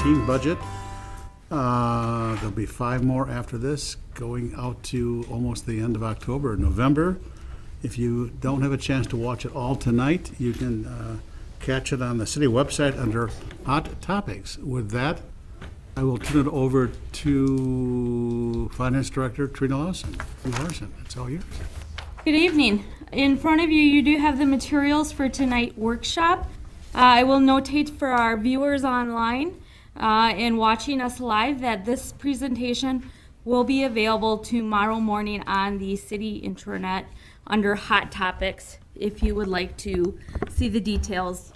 2019 budget. There'll be 5 more after this, going out to almost the end of October, November. If you don't have a chance to watch it all tonight, you can catch it on the city website under Hot Topics. With that, I will turn it over to Finance Director Trina Larson. It's all yours. Good evening. In front of you, you do have the materials for tonight's workshop. I will notate for our viewers online and watching us live that this presentation will be available tomorrow morning on the city intranet under Hot Topics if you would like to see the details.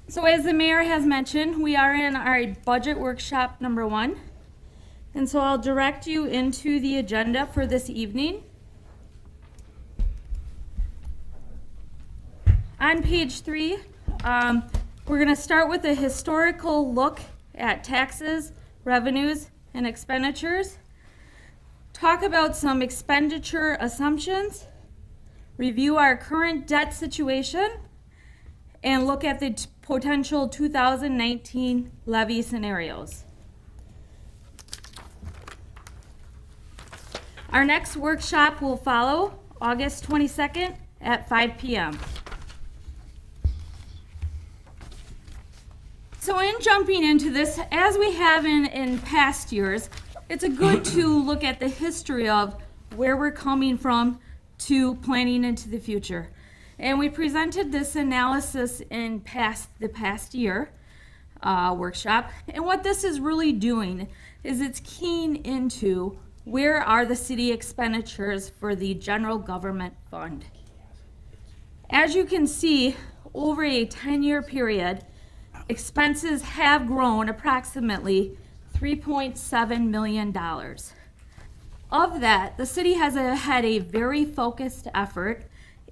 So as the mayor has mentioned, we are in our budget workshop number 1. And so I'll direct you into the agenda for this evening. On page 3, we're going to start with a historical look at taxes, revenues, and expenditures. Talk about some expenditure assumptions, review our current debt situation, and look at the potential 2019 levy scenarios. Our next workshop will follow August 22nd at 5 p.m. So in jumping into this, as we have in past years, it's good to look at the history of where we're coming from to planning into the future. And we presented this analysis in the past year workshop. And what this is really doing is it's keying into where are the city expenditures for the general government fund. As you can see, over a 10-year period, expenses have grown approximately $3.7 million. Of that, the city has had a very focused effort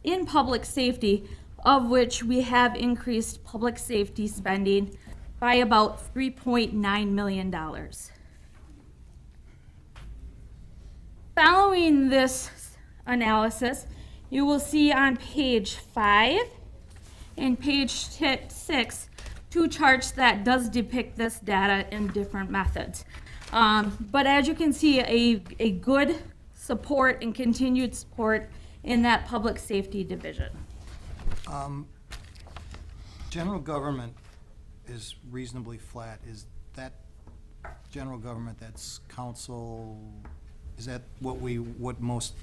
in public safety, of which we have increased public safety spending by about $3.9 million. Following this analysis, you will see on page 5 and page 6 2 charts that does depict this data in different methods. But as you can see, a good support and continued support in that public safety division. General government is reasonably flat. Is that general government, that's council, is that what most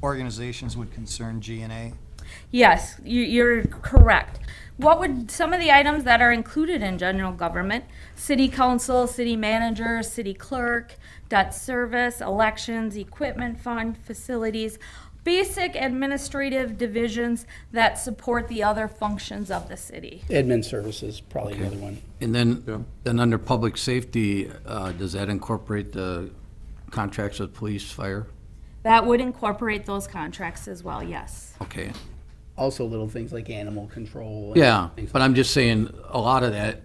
organizations would concern G&A? Yes, you're correct. What would some of the items that are included in general government? City council, city manager, city clerk, debt service, elections, equipment fund, facilities, basic administrative divisions that support the other functions of the city. Admin services, probably another one. And then under public safety, does that incorporate the contracts with police, fire? That would incorporate those contracts as well, yes. Okay. Also little things like animal control. Yeah, but I'm just saying a lot of that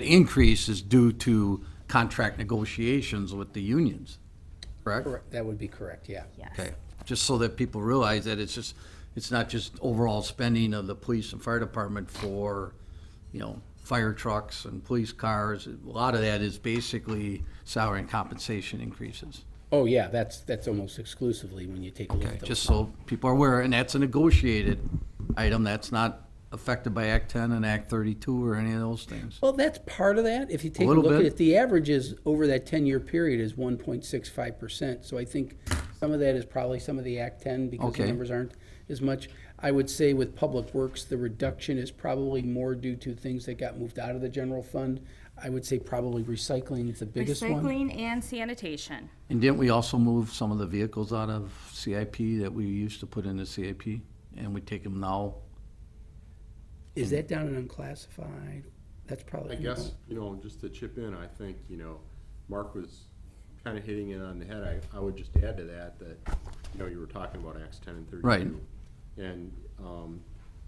increase is due to contract negotiations with the unions, correct? Correct. That would be correct, yeah. Yes. Okay, just so that people realize that it's not just overall spending of the police and fire department for, fire trucks and police cars. A lot of that is basically salary and compensation increases. Oh, yeah, that's almost exclusively when you take a look Okay, at those. just so people are aware, and that's a negotiated item, that's not affected by Act 10 and Act 32 or any of those things. Well, that's part of that. If you take a little look at bit. it, the average is over that 10-year period is 1.65%. So I think some of that is probably some of the Act 10 because the Okay. numbers aren't as much. I would say with Public Works, the reduction is probably more due to things that got moved out of the general fund. I would say probably recycling is the biggest one. Recycling and sanitation. And didn't we also move some of the vehicles out of CIP that we used to put into CIP? And we take them now? Is that down in unclassified? That's probably. I guess, just to chip in, I think, Mark was kind of hitting it on the head. I would just add to that, you were talking about Acts 10 and 32. Right. And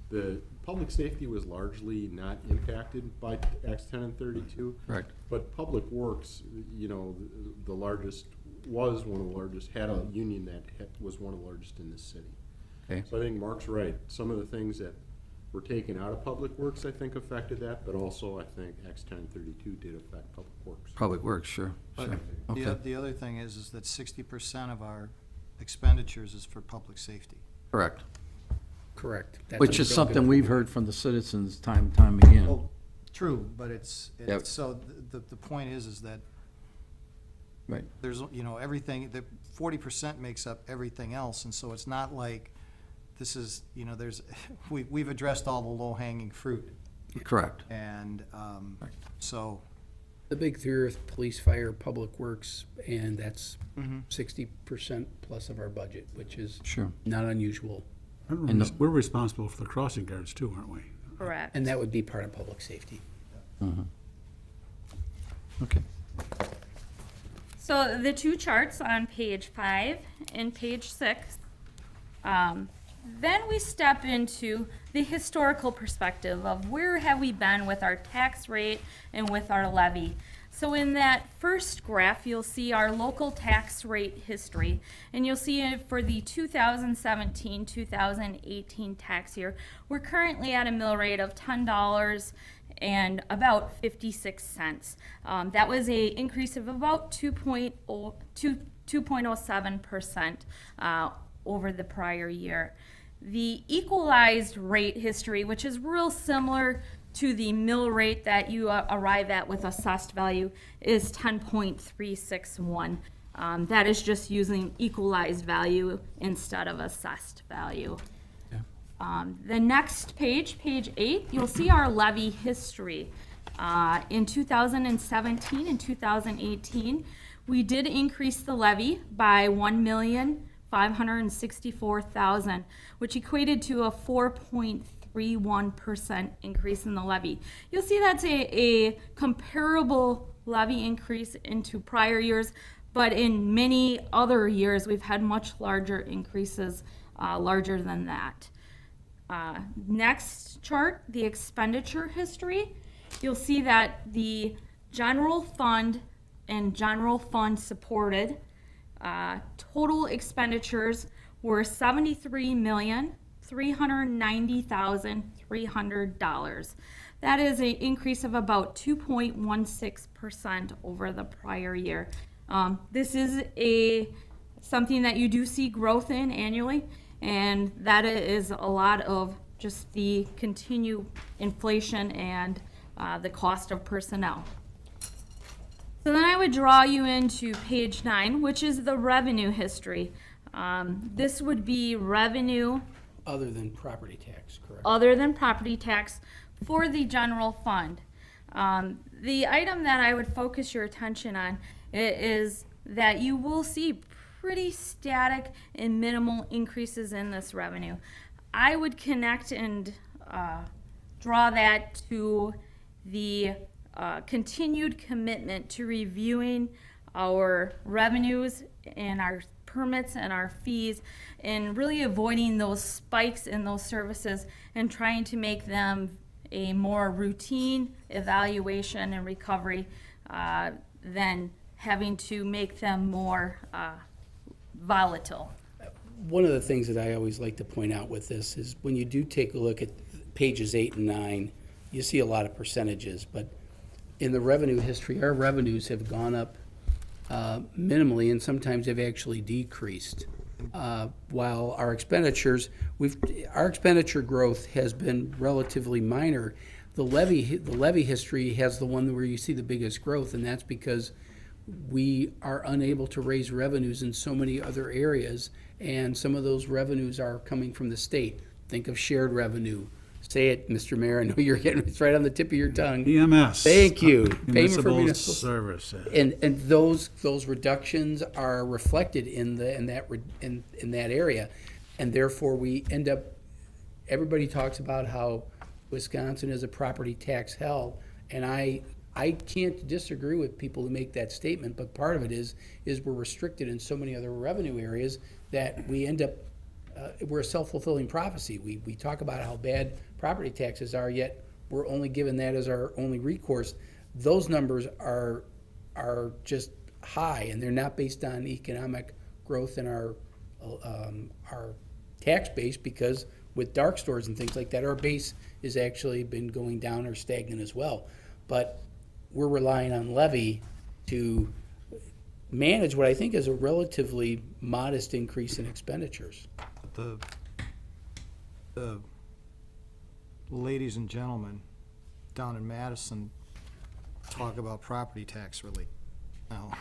the public safety was largely not impacted by Acts 10 and 32. Correct. But Public Works, the largest, was one of the largest, had a union that was one of the largest in this city. Okay. So I think Mark's right. Some of the things that were taken out of Public Works, I think affected that, but also I think X 1032 did affect Public Works. Public Works, sure, sure. But Okay, the other thing is that 60% of our expenditures is for public safety. correct. Correct. That's Which a is real something good- we've heard from the citizens time and time again. Oh, true, but it's, Yep. so the point is that Right, there's, you know, everything, the 40% makes up everything else, and so it's not like this is, you know, there's, we've addressed all the low-hanging fruit, correct. and, so, The big three are police, fire, public works, and that's 60% plus of our budget, which is Sure. not unusual. And the- We're responsible for the crossing guards too, aren't we? Correct. And that would be part of public safety. Okay. So the two charts on page 5 and page 6, then we step into the historical perspective of where have we been with our tax rate and with our levy. So in that first graph, you'll see our local tax rate history, and you'll see it for the 2017-2018 tax year. We're currently at a mill rate of $10 and about 56 cents. That was a increase of about 2.07% over the prior year. The equalized rate history, which is real similar to the mill rate that you arrive at with assessed value, is 10.361. That is just using equalized value instead of assessed value. The next page, page 8, you'll see our levy history. In 2017 and 2018, we did increase the levy by $1,564,000, which equated to a 4.31% increase in the levy. You'll see that's a comparable levy increase into prior years, but in many other years, we've had much larger increases, larger than that. Next chart, the expenditure history. You'll see that the general fund and general fund supported total expenditures were $73,390,300. That is an increase of about 2.16% over the prior year. This is something that you do see growth in annually, and that is a lot of just the continued inflation and the cost of personnel. So then I would draw you into page 9, which is the revenue history. This would be revenue Other than property tax, correct? other than property tax for the general fund. The item that I would focus your attention on is that you will see pretty static and minimal increases in this revenue. I would connect and draw that to the continued commitment to reviewing our revenues and our permits and our fees, and really avoiding those spikes in those services and trying to make them a more routine evaluation and recovery than having to make them more volatile. One of the things that I always like to point out with this is when you do take a look at pages 8 and 9, you see a lot of percentages, but in the revenue history, our revenues have gone up minimally, and sometimes they've actually decreased. While our expenditures, our expenditure growth has been relatively minor. The levy history has the one where you see the biggest growth, and that's because we are unable to raise revenues in so many other areas, and some of those revenues are coming from the state. Think of shared revenue. Say it, Mr. Mayor, I know you're getting, it's right on the tip of your tongue. EMS. Thank you. Payment for Municipal municipal services. And those reductions are reflected in that area, and therefore we end up. Everybody talks about how Wisconsin is a property tax hell, and I can't disagree with people who make that statement. But part of it is we're restricted in so many other revenue areas that we end up. We're a self-fulfilling prophecy. We talk about how bad property taxes are, yet we're only given that as our only recourse. Those numbers are just high, and they're not based on economic growth in our tax base, because with dark stores and things like that, our base is actually been going down or stagnant as well. But we're relying on levy to manage what I think is a relatively modest increase in expenditures. The ladies and gentlemen down in Madison talk about property tax relief. Now,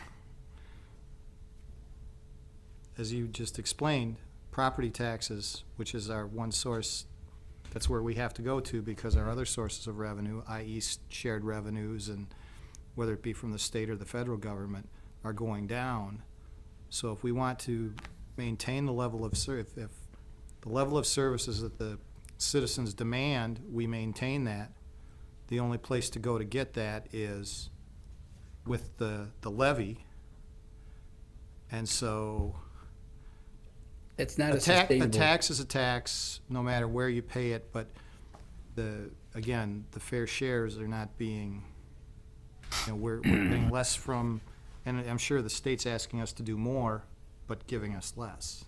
as you just explained, property taxes, which is our one source, that's where we have to go to because our other sources of revenue, i.e. shared revenues, and whether it be from the state or the federal government, are going down. So if we want to maintain the level of if the level of services that the citizens demand, we maintain that, the only place to go to get that is with the levy. And so It's not a a sustainable. tax is a tax, no matter where you pay it, but again, the fair shares are not being, we're getting less from, and I'm sure the state's asking us to do more, but giving us less.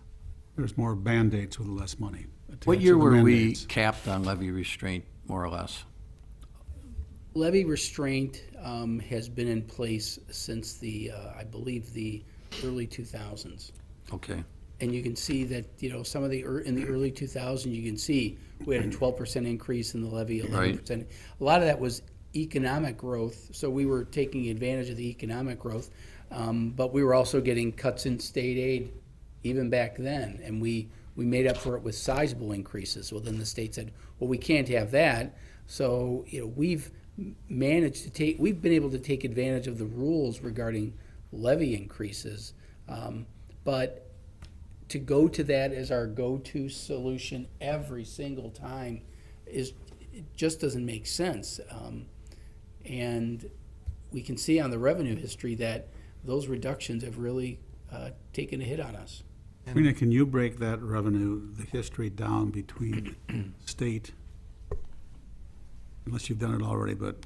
There's more Band-Aids with less money. What attached year to the were we Band-Aids. capped on levy restraint, more or less? Levy restraint has been in place since the, I believe, the early 2000s. Okay. And you can see that, some of in the early 2000s, you can see we had a 12% increase in the levy, 11%. A lot of that was economic growth, so we were taking advantage of the economic growth. But we were also getting cuts in state aid even back then, and we made up for it with sizable increases. Well, then the state said, well, we can't have that. So, we've been able to take advantage of the rules regarding levy increases. But to go to that as our go-to solution every single time it just doesn't make sense. And we can see on the revenue history that those reductions have really taken a hit on us. Rena, can you break that revenue, the history down between state, unless you've done it already, but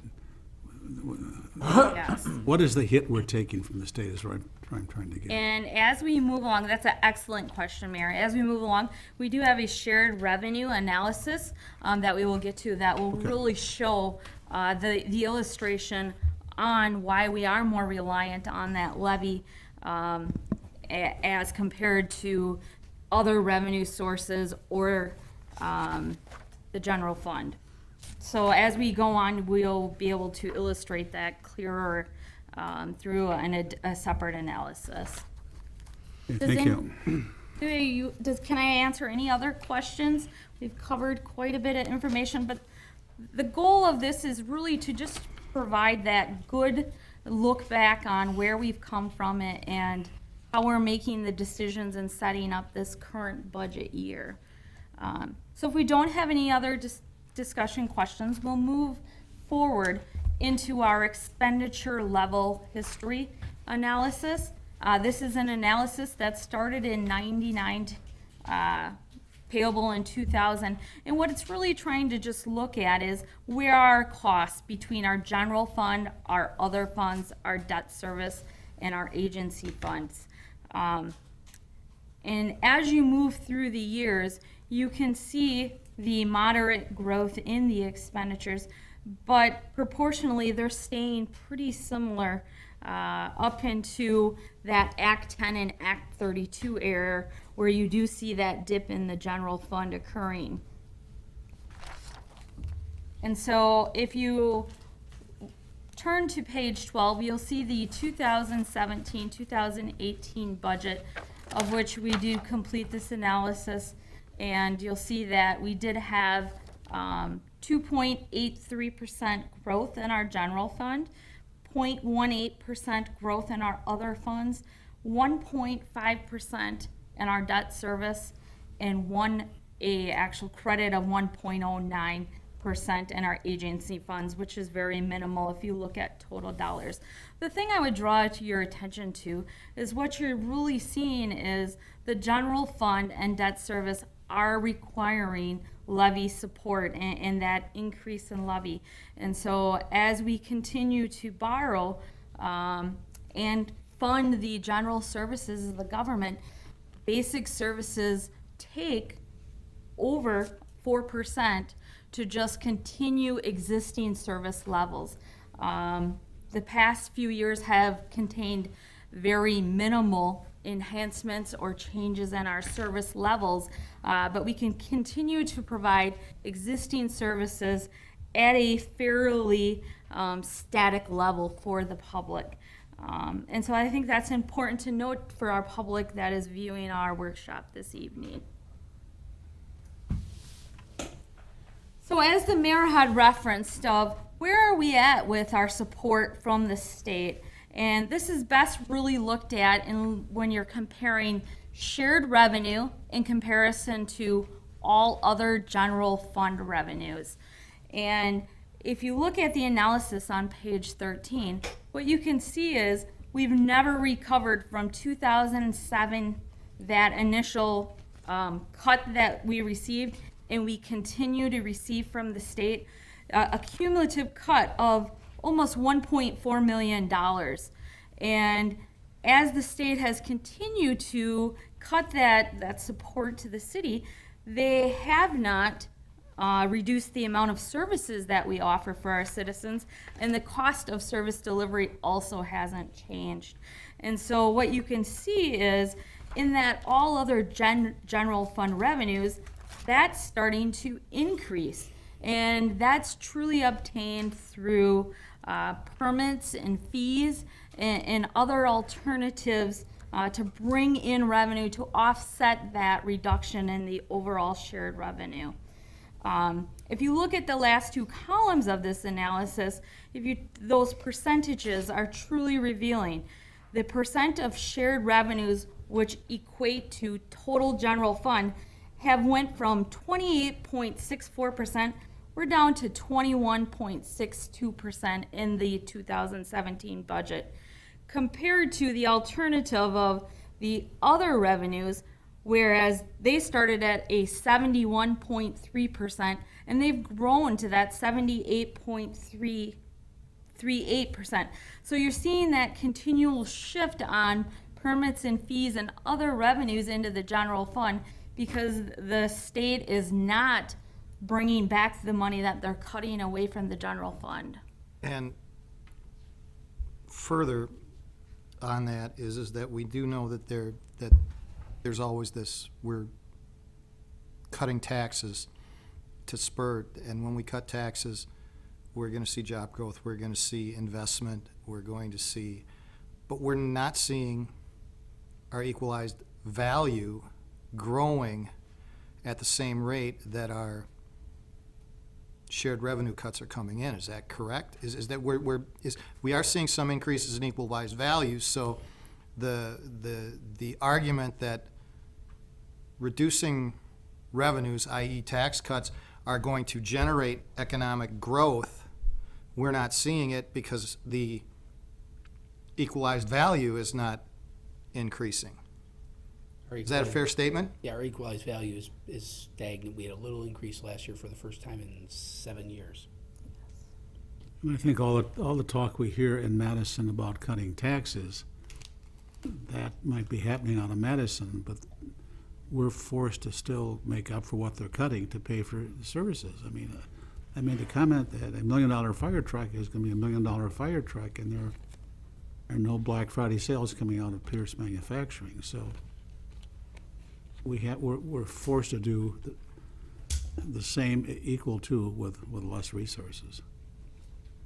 Yes. what is the hit we're taking from the state is what I'm trying to get. And as we move along, that's an excellent question, Mary. As we move along, we do have a shared revenue analysis that we will get to that will really show the illustration on why we are more reliant on that levy as compared to other revenue sources or the general fund. So as we go on, we'll be able to illustrate that clearer through a separate analysis. Okay, Does thank any- you. Can I answer any other questions? We've covered quite a bit of information, but the goal of this is really to just provide that good look back on where we've come from and how we're making the decisions and setting up this current budget year. So if we don't have any other discussion questions, we'll move forward into our expenditure level history analysis. This is an analysis that started in '99, payable in 2000. And what it's really trying to just look at is where are our costs between our general fund, our other funds, our debt service, and our agency funds. And as you move through the years, you can see the moderate growth in the expenditures, but proportionally they're staying pretty similar up into that Act 10 and Act 32 era, where you do see that dip in the general fund occurring. And so if you turn to page 12, you'll see the 2017-2018 budget, of which we do complete this analysis, and you'll see that we did have 2.83% growth in our general fund, 0.18% growth in our other funds, 1.5% in our debt service, and a actual credit of 1.09% in our agency funds, which is very minimal if you look at total dollars. The thing I would draw to your attention to is what you're really seeing is the general fund and debt service are requiring levy support and that increase in levy. And so as we continue to borrow and fund the general services of the government, basic services take over 4% to just continue existing service levels. The past few years have contained very minimal enhancements or changes in our service levels, but we can continue to provide existing services at a fairly static level for the public. And so I think that's important to note for our public that is viewing our workshop this evening. So as the mayor had referenced of where are we at with our support from the state? And this is best really looked at when you're comparing shared revenue in comparison to all other general fund revenues. And if you look at the analysis on page 13, what you can see is we've never recovered from 2007, that initial cut that we received, and we continue to receive from the state a cumulative cut of almost $1.4 million. And as the state has continued to cut that support to the city, they have not reduced the amount of services that we offer for our citizens, and the cost of service delivery also hasn't changed. And so what you can see is in that all other general fund revenues, that's starting to increase. And that's truly obtained through permits and fees and other alternatives to bring in revenue to offset that reduction in the overall shared revenue. If you look at the last two columns of this analysis, those percentages are truly revealing. The percent of shared revenues which equate to total general fund have went from 28.64%, we're down to 21.62% in the 2017 budget, compared to the alternative of the other revenues, whereas they started at a 71.3% and they've grown to that 78.38%. So you're seeing that continual shift on permits and fees and other revenues into the general fund because the state is not bringing back the money that they're cutting away from the general fund. And further on that is that we do know that there's always this, we're cutting taxes to spur, and when we cut taxes, we're going to see job growth, we're going to see investment, we're going to see, but we're not seeing our equalized value growing at the same rate that our shared revenue cuts are coming in. Is that correct? Is that we are seeing some increases in equalized value, so the argument that reducing revenues, i.e. tax cuts, are going to generate economic growth, we're not seeing it because the equalized value is not increasing. Is that a fair statement? Yeah, our equalized value is stagnant. We had a little increase last year for the first time in 7 years. And I think all the talk we hear in Madison about cutting taxes, that might be happening out of Madison, but we're forced to still make up for what they're cutting to pay for the services. I mean, I made the comment that $1 million fire truck is going to be $1 million fire truck, and there are no Black Friday sales coming out of Pierce Manufacturing. So we're forced to do the same equal to with less resources.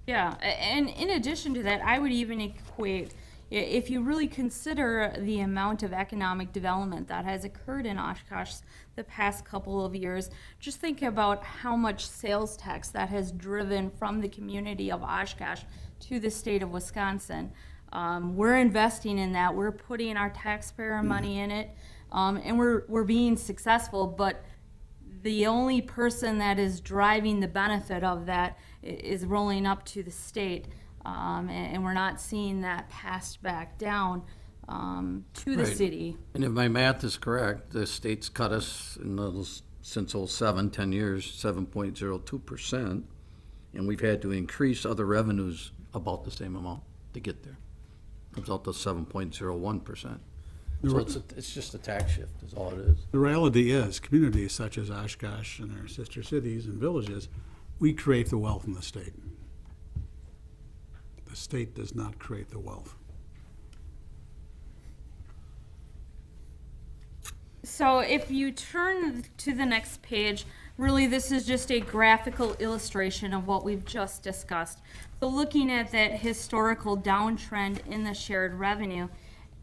Yeah, and in addition to that, I would even equate, if you really consider the amount of economic development that has occurred in Oshkosh the past couple of years, just think about how much sales tax that has driven from the community of Oshkosh to the state of Wisconsin. We're investing in that. We're putting our taxpayer money in it, and we're being successful, but the only person that is driving the benefit of that is rolling up to the state, and we're not seeing that passed back down to the Right. city. And if my math is correct, the state's cut us in those, since '07, 10 years, 7.02%, and we've had to increase other revenues about the same amount to get there. Comes out to 7.01%. So it's just a tax shift is all it is. The reality is, communities such as Oshkosh and our sister cities and villages, we create the wealth in the state. The state does not create the wealth. So if you turn to the next page, really this is just a graphical illustration of what we've just discussed. So looking at that historical downtrend in the shared revenue,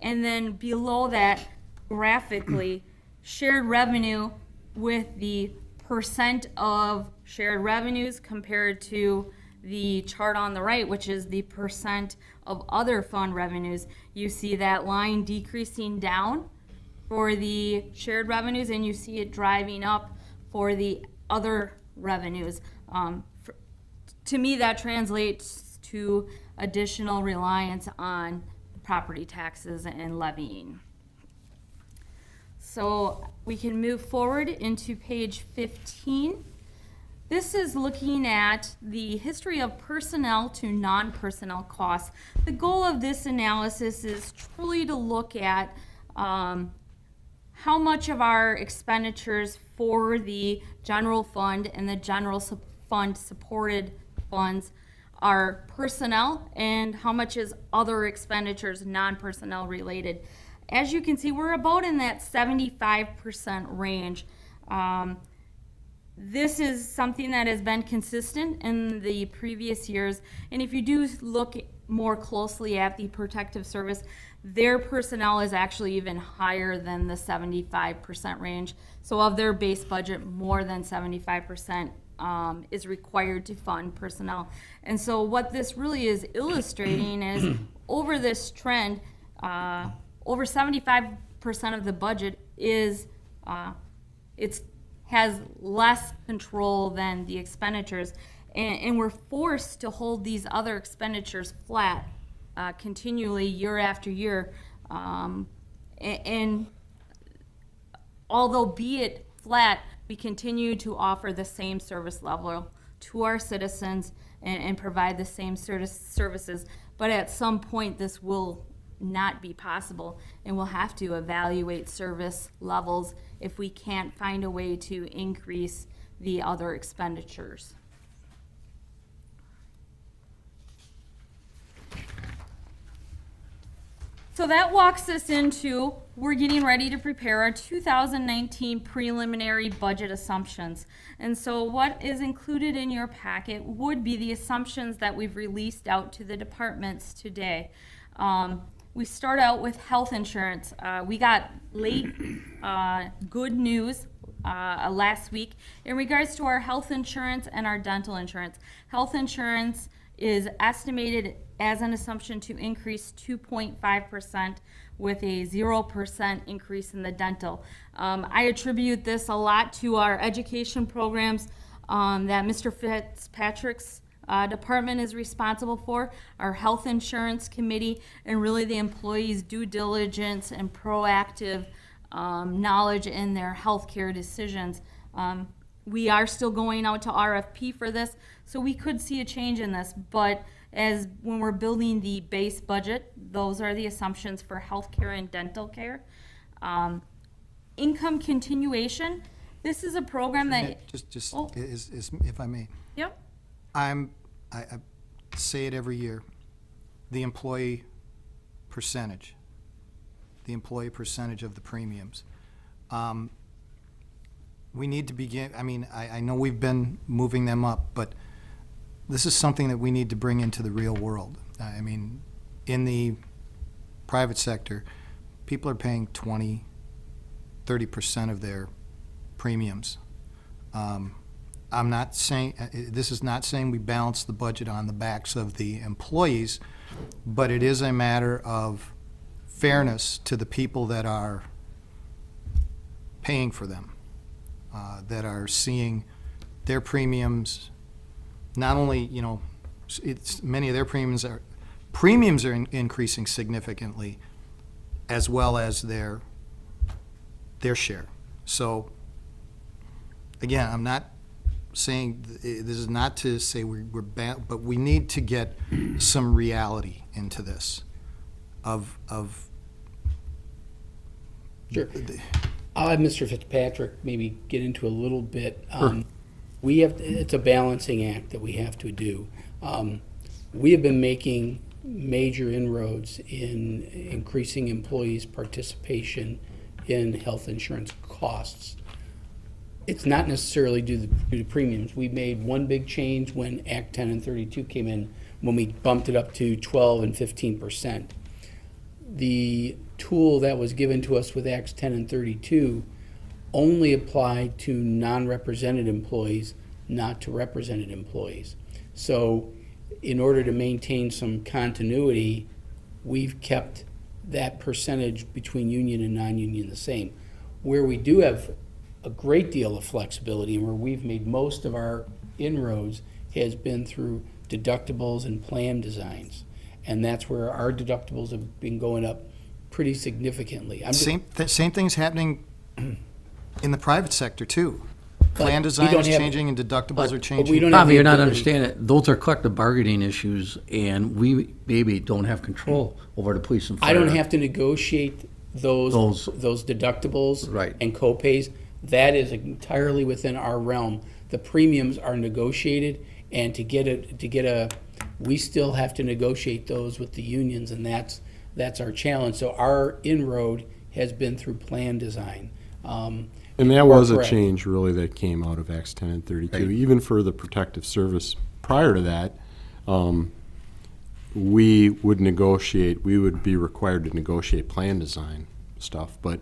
and then below that graphically, shared revenue with the percent of shared revenues compared to the chart on the right, which is the percent of other fund revenues. You see that line decreasing down for the shared revenues, and you see it driving up for the other revenues. To me, that translates to additional reliance on property taxes and levying. So we can move forward into page 15. This is looking at the history of personnel to non-personnel costs. The goal of this analysis is truly to look at how much of our expenditures for the general fund and the general fund supported funds are personnel and how much is other expenditures non-personnel related. As you can see, we're about in that 75% range. This is something that has been consistent in the previous years, and if you do look more closely at the protective service, their personnel is actually even higher than the 75% range. So of their base budget, more than 75% is required to fund personnel. And so what this really is illustrating is over this trend, over 75% of the budget is has less control than the expenditures, and we're forced to hold these other expenditures flat continually year after year. And although be it flat, we continue to offer the same service level to our citizens and provide the same services. But at some point, this will not be possible, and we'll have to evaluate service levels if we can't find a way to increase the other expenditures. So that walks us into, we're getting ready to prepare our 2019 preliminary budget assumptions. And so what is included in your packet would be the assumptions that we've released out to the departments today. We start out with health insurance. We got late good news last week in regards to our health insurance and our dental insurance. Health insurance is estimated as an assumption to increase 2.5% with a 0% increase in the dental. I attribute this a lot to our education programs that Mr. Fitzpatrick's department is responsible for, our health insurance committee, and really the employees' due diligence and proactive knowledge in their healthcare decisions. We are still going out to RFP for this, so we could see a change in this, but as when we're building the base budget, those are the assumptions for healthcare and dental care. Income continuation, this is a program that... Just if I may. Yep. I say it every year, the employee percentage of the premiums. We need to begin, I know we've been moving them up, but this is something that we need to bring into the real world. In the private sector, people are paying 20, 30% of their premiums. I'm not saying, this is not saying we balance the budget on the backs of the employees, but it is a matter of fairness to the people that are paying for them, that are seeing their premiums, not only, many of their premiums are increasing significantly, as well as their share. So, again, I'm not saying, this is not to say we're bad, but we need to get some reality into this of Sure. I'll have Mr. Fitzpatrick maybe get into a little bit. We have, it's a balancing act that we have to do. We have been making major inroads in increasing employees' participation in health insurance costs. It's not necessarily due to premiums. We made one big change when Act 10 and 32 came in, when we bumped it up to 12 and 15%. The tool that was given to us with Acts 10 and 32 only applied to non-represented employees, not to represented employees. So in order to maintain some continuity, we've kept that percentage between union and non-union the same. Where we do have a great deal of flexibility and where we've made most of our inroads has been through deductibles and plan designs. And that's where our deductibles have been going up pretty significantly. Same thing's happening in the private sector too. Plan we design don't is have- changing and deductibles are but changing. we don't have Bobby, the you're not ability- understanding it. Those are collective bargaining issues, and we maybe don't have control over the police and fire. I don't have to negotiate those deductibles Right. and co-pays. That is entirely within our realm. The premiums are negotiated, and to get a, we still have to negotiate those with the unions, and that's our challenge. So our inroad has been through plan design. And that was a correct. change really that came out of Acts 10 and 32. Right. Even for the protective service prior to that, we would be required to negotiate plan design stuff. But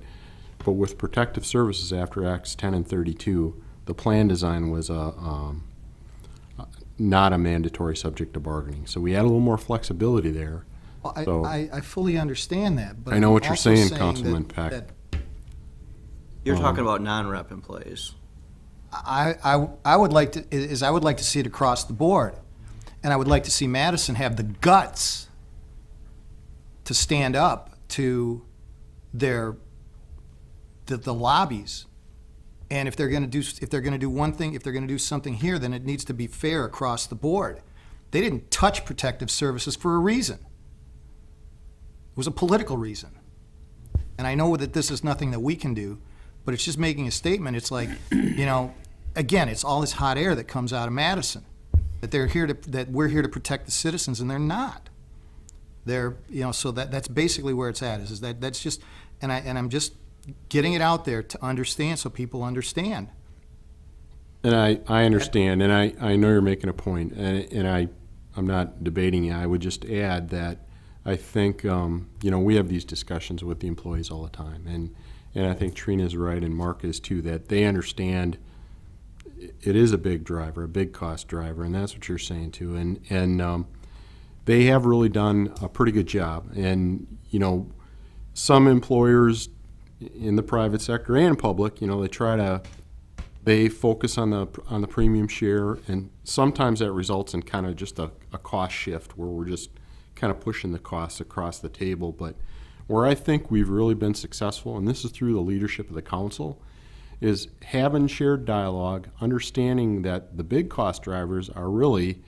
with protective services after Acts 10 and 32, the plan design was not a mandatory subject to bargaining. So we had a little more flexibility there. Well, So- I fully understand that, but I know I'm what you're also saying, that- Councilman Peck. that You're talking about non-rep employees. I would like to see it across the board. And I would like to see Madison have the guts to stand up to the lobbies. And if they're going to do one thing, if they're going to do something here, then it needs to be fair across the board. They didn't touch protective services for a reason. It was a political reason. And I know that this is nothing that we can do, but it's just making a statement. It's like, again, it's all this hot air that comes out of Madison, that we're here to protect the citizens, and they're not. They're, so that's basically where it's at. That's just, and I'm just getting it out there to understand, so people understand. And I understand, and I know you're making a point, and I'm not debating you. I would just add that I think, we have these discussions with the employees all the time, and I think Trina's right, and Mark is too, that they understand it is a big driver, a big cost driver, and that's what you're saying too. And they have really done a pretty good job. And, some employers in the private sector and public, they focus on the premium share, and sometimes that results in kind of just a cost shift where we're just kind of pushing the costs across the table. But where I think we've really been successful, and this is through the leadership of the council, is having shared dialogue, understanding that the big cost drivers are really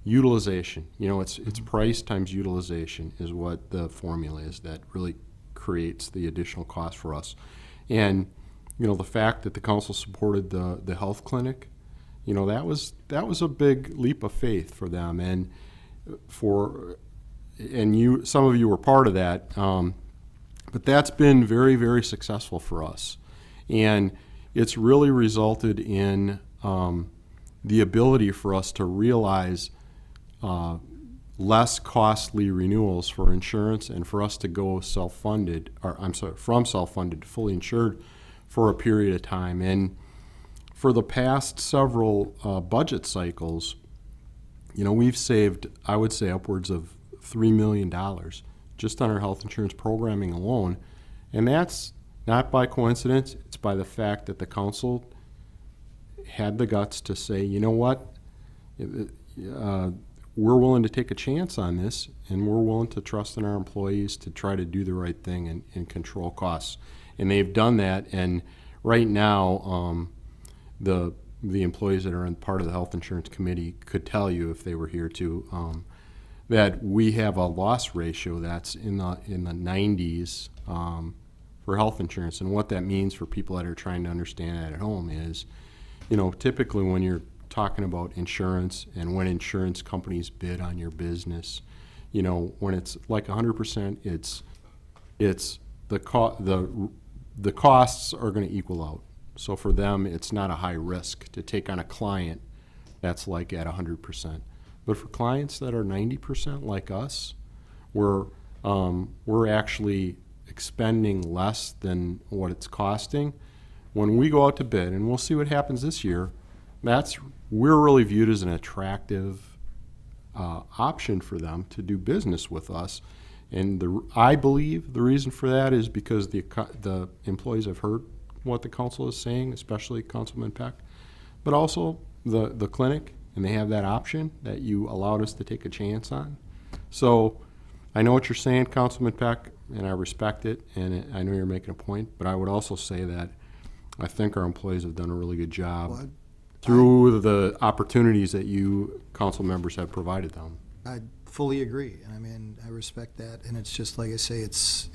utilization. It's price times utilization is what the formula is that really creates the additional cost for us. And the fact that the council supported the health clinic, that was a big leap of faith for them, and some of you were part of that, but that's been very, very successful for us, and it's really resulted in the ability for us to realize less costly renewals for insurance, and for us to go from self-funded to fully insured for a period of time. And for the past several budget cycles, we've saved, I would say, upwards of $3 million just on our health insurance programming alone. And that's not by coincidence. It's by the fact that the council had the guts to say, you know what, we're willing to take a chance on this, and we're willing to trust in our employees to try to do the right thing and control costs. And they've done that, and right now, the employees that are in part of the health insurance committee could tell you, if they were here too, that we have a loss ratio that's in the 90s for health insurance. And what that means for people that are trying to understand that at home is, typically when you're talking about insurance and when insurance companies bid on your business, when it's like 100%, it's the costs are going to equal out. So for them, it's not a high risk to take on a client that's like at 100%. But for clients that are 90% like us, we're actually expending less than what it's costing. When we go out to bid, and we'll see what happens this year, we're really viewed as an attractive option for them to do business with us. And I believe the reason for that is because the employees have heard what the council is saying, especially Councilman Peck, but also the clinic, and they have that option that you allowed us to take a chance on. So I know what you're saying, Councilman Peck, and I respect it, and I know you're making a point, but I would also say that I think our employees have done a really good job through the opportunities that you council members have provided them. I fully agree, and I mean, I respect that, and it's just like I say, it's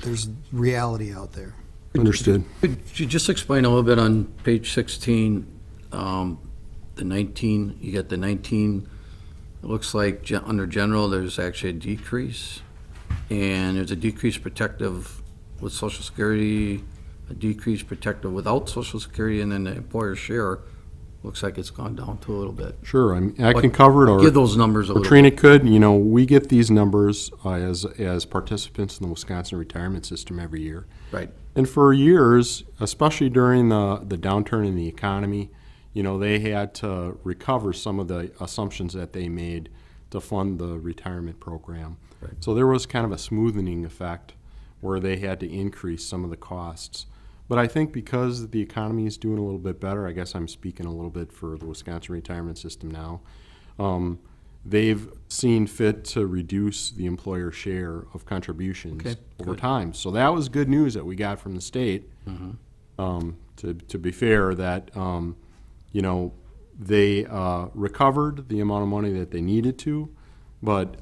there's reality out there. Understood. Could you just explain a little bit on page 16, the 19, you got the 19, it looks like under general, there's actually a decrease, and there's a decrease protective with Social Security, a decrease protective without Social Security, and then the employer share looks like it's gone down to a little bit. Sure, I can cover it, or Give those numbers a little Trina bit. could. We get these numbers as participants in the Wisconsin retirement system every year. Right. And for years, especially during the downturn in the economy, they had to recover some of the assumptions that they made to fund the retirement program. Right. So there was kind of a smoothing effect where they had to increase some of the costs. But I think because the economy is doing a little bit better, I guess I'm speaking a little bit for the Wisconsin retirement system now, they've seen fit to reduce the employer share of contributions over time. So that was good news that we got from the state. To be fair, that they recovered the amount of money that they needed to, but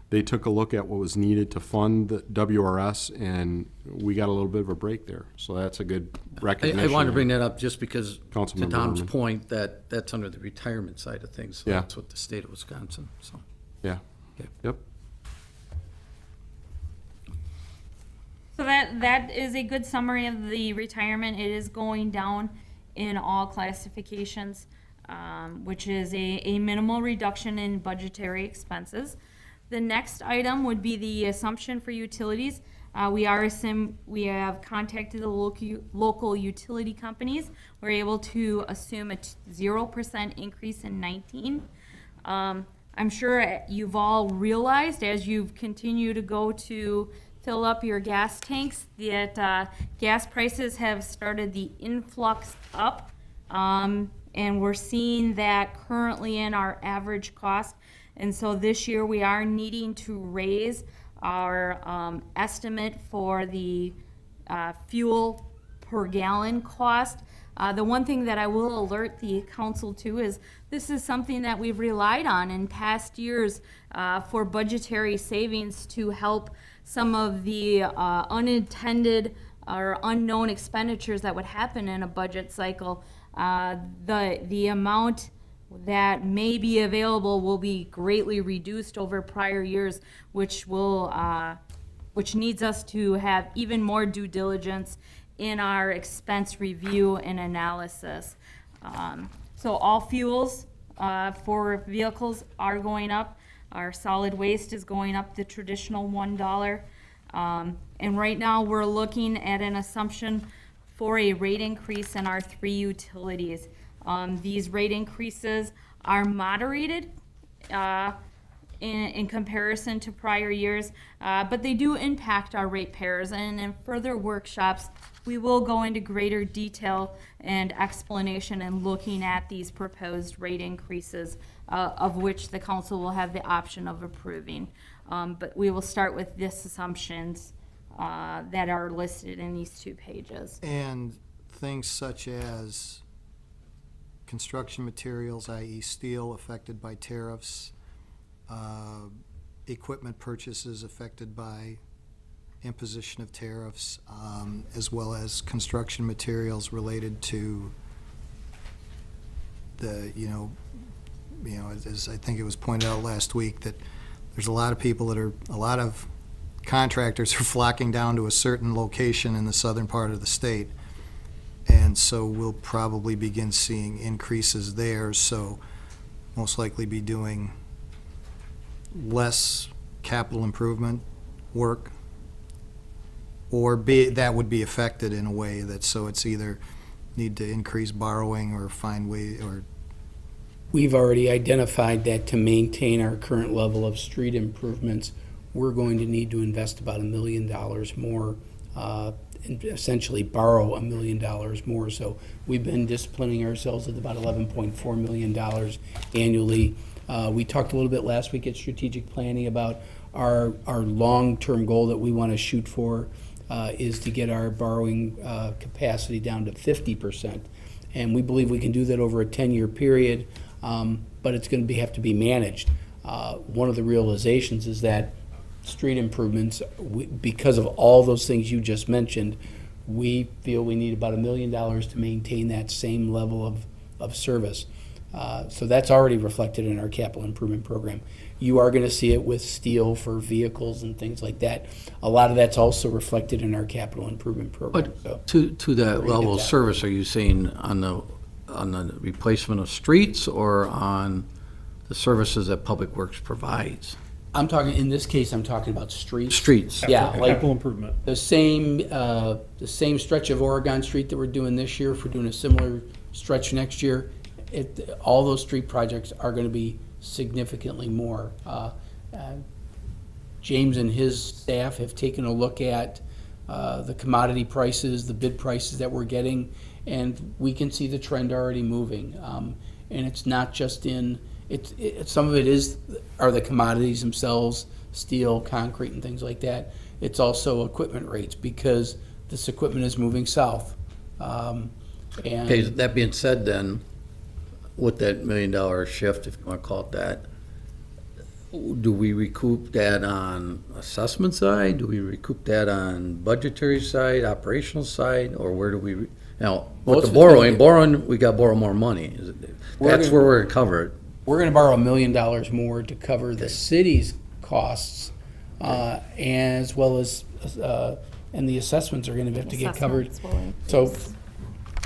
they took a look at what was needed to fund the WRS, and we got a little bit of a break there. So that's a good recognition. I wanted to bring that up just because, to Councilmember Tom's Berman. point, that's under the retirement side of things. So Yeah. that's what the state of Wisconsin, so. Yeah. Okay. Yep. So that is a good summary of the retirement. It is going down in all classifications, which is a minimal reduction in budgetary expenses. The next item would be the assumption for utilities. We have contacted the local utility companies. We're able to assume a 0% increase in 19. I'm sure you've all realized as you've continued to go to fill up your gas tanks that gas prices have started the influx up, and we're seeing that currently in our average cost. And so this year we are needing to raise our estimate for the fuel per gallon cost. The one thing that I will alert the council to is this is something that we've relied on in past years for budgetary savings to help some of the unintended or unknown expenditures that would happen in a budget cycle. The amount that may be available will be greatly reduced over prior years, which needs us to have even more due diligence in our expense review and analysis. So all fuels for vehicles are going up. Our solid waste is going up the traditional $1. And right now we're looking at an assumption for a rate increase in our 3 utilities. These rate increases are moderated in comparison to prior years, but they do impact our ratepayers. And in further workshops, we will go into greater detail and explanation in looking at these proposed rate increases, of which the council will have the option of approving. But we will start with these assumptions that are listed in these 2 pages. And things such as construction materials, i.e. steel, affected by tariffs, equipment purchases affected by imposition of tariffs, as well as construction materials related to the, as I think it was pointed out last week, that there's a lot of contractors are flocking down to a certain location in the southern part of the state. And so we'll probably begin seeing increases there, so most likely be doing less capital improvement work, or that would be affected in a way that, so it's either need to increase borrowing or find way, or We've already identified that to maintain our current level of street improvements, we're going to need to invest about $1 million more, and essentially borrow $1 million more. So we've been disciplining ourselves at about $11.4 million annually. We talked a little bit last week at strategic planning about our long-term goal that we want to shoot for is to get our borrowing capacity down to 50%. And we believe we can do that over a 10-year period, but it's going to have to be managed. One of the realizations is that street improvements, because of all those things you just mentioned, we feel we need about $1 million to maintain that same level of service. So that's already reflected in our capital improvement program. You are going to see it with steel for vehicles and things like that. A lot of that's also reflected in our capital improvement program. But to that level of service, are you saying on the replacement of streets or on the services that Public Works provides? I'm talking, in this case, I'm talking about streets. Streets. Yeah, like Capital improvement. the same stretch of Oregon Street that we're doing this year, if we're doing a similar stretch next year, all those street projects are going to be significantly more. James and his staff have taken a look at the commodity prices, the bid prices that we're getting, and we can see the trend already moving. And it's not just in, some of it are the commodities themselves, steel, concrete, and things like that. It's also equipment rates, because this equipment is moving south. Okay, that being said then, with that $1 million shift, if you want to call it that, do we recoup that on assessment side? Do we recoup that on budgetary side, operational side, or where do we, now, with the borrowing, we got to borrow more money. That's where we're going to cover it. We're going to borrow $1 million more to cover the city's costs, as well as, and the assessments are going to have to get covered. So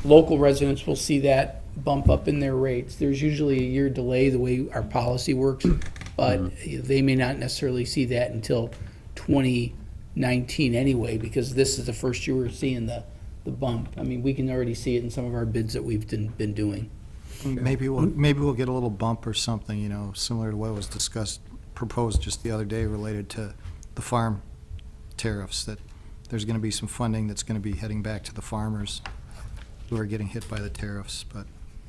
local residents will see that bump up in their rates. There's usually a year delay the way our policy works, but they may not necessarily see that until 2019 anyway, because this is the first year we're seeing the bump. I mean, we can already see it in some of our bids that we've been doing. maybe we'll get a little bump or something, similar to what was proposed just the other day related to the farm tariffs, that there's going to be some funding that's going to be heading back to the farmers who are getting hit by the tariffs, but.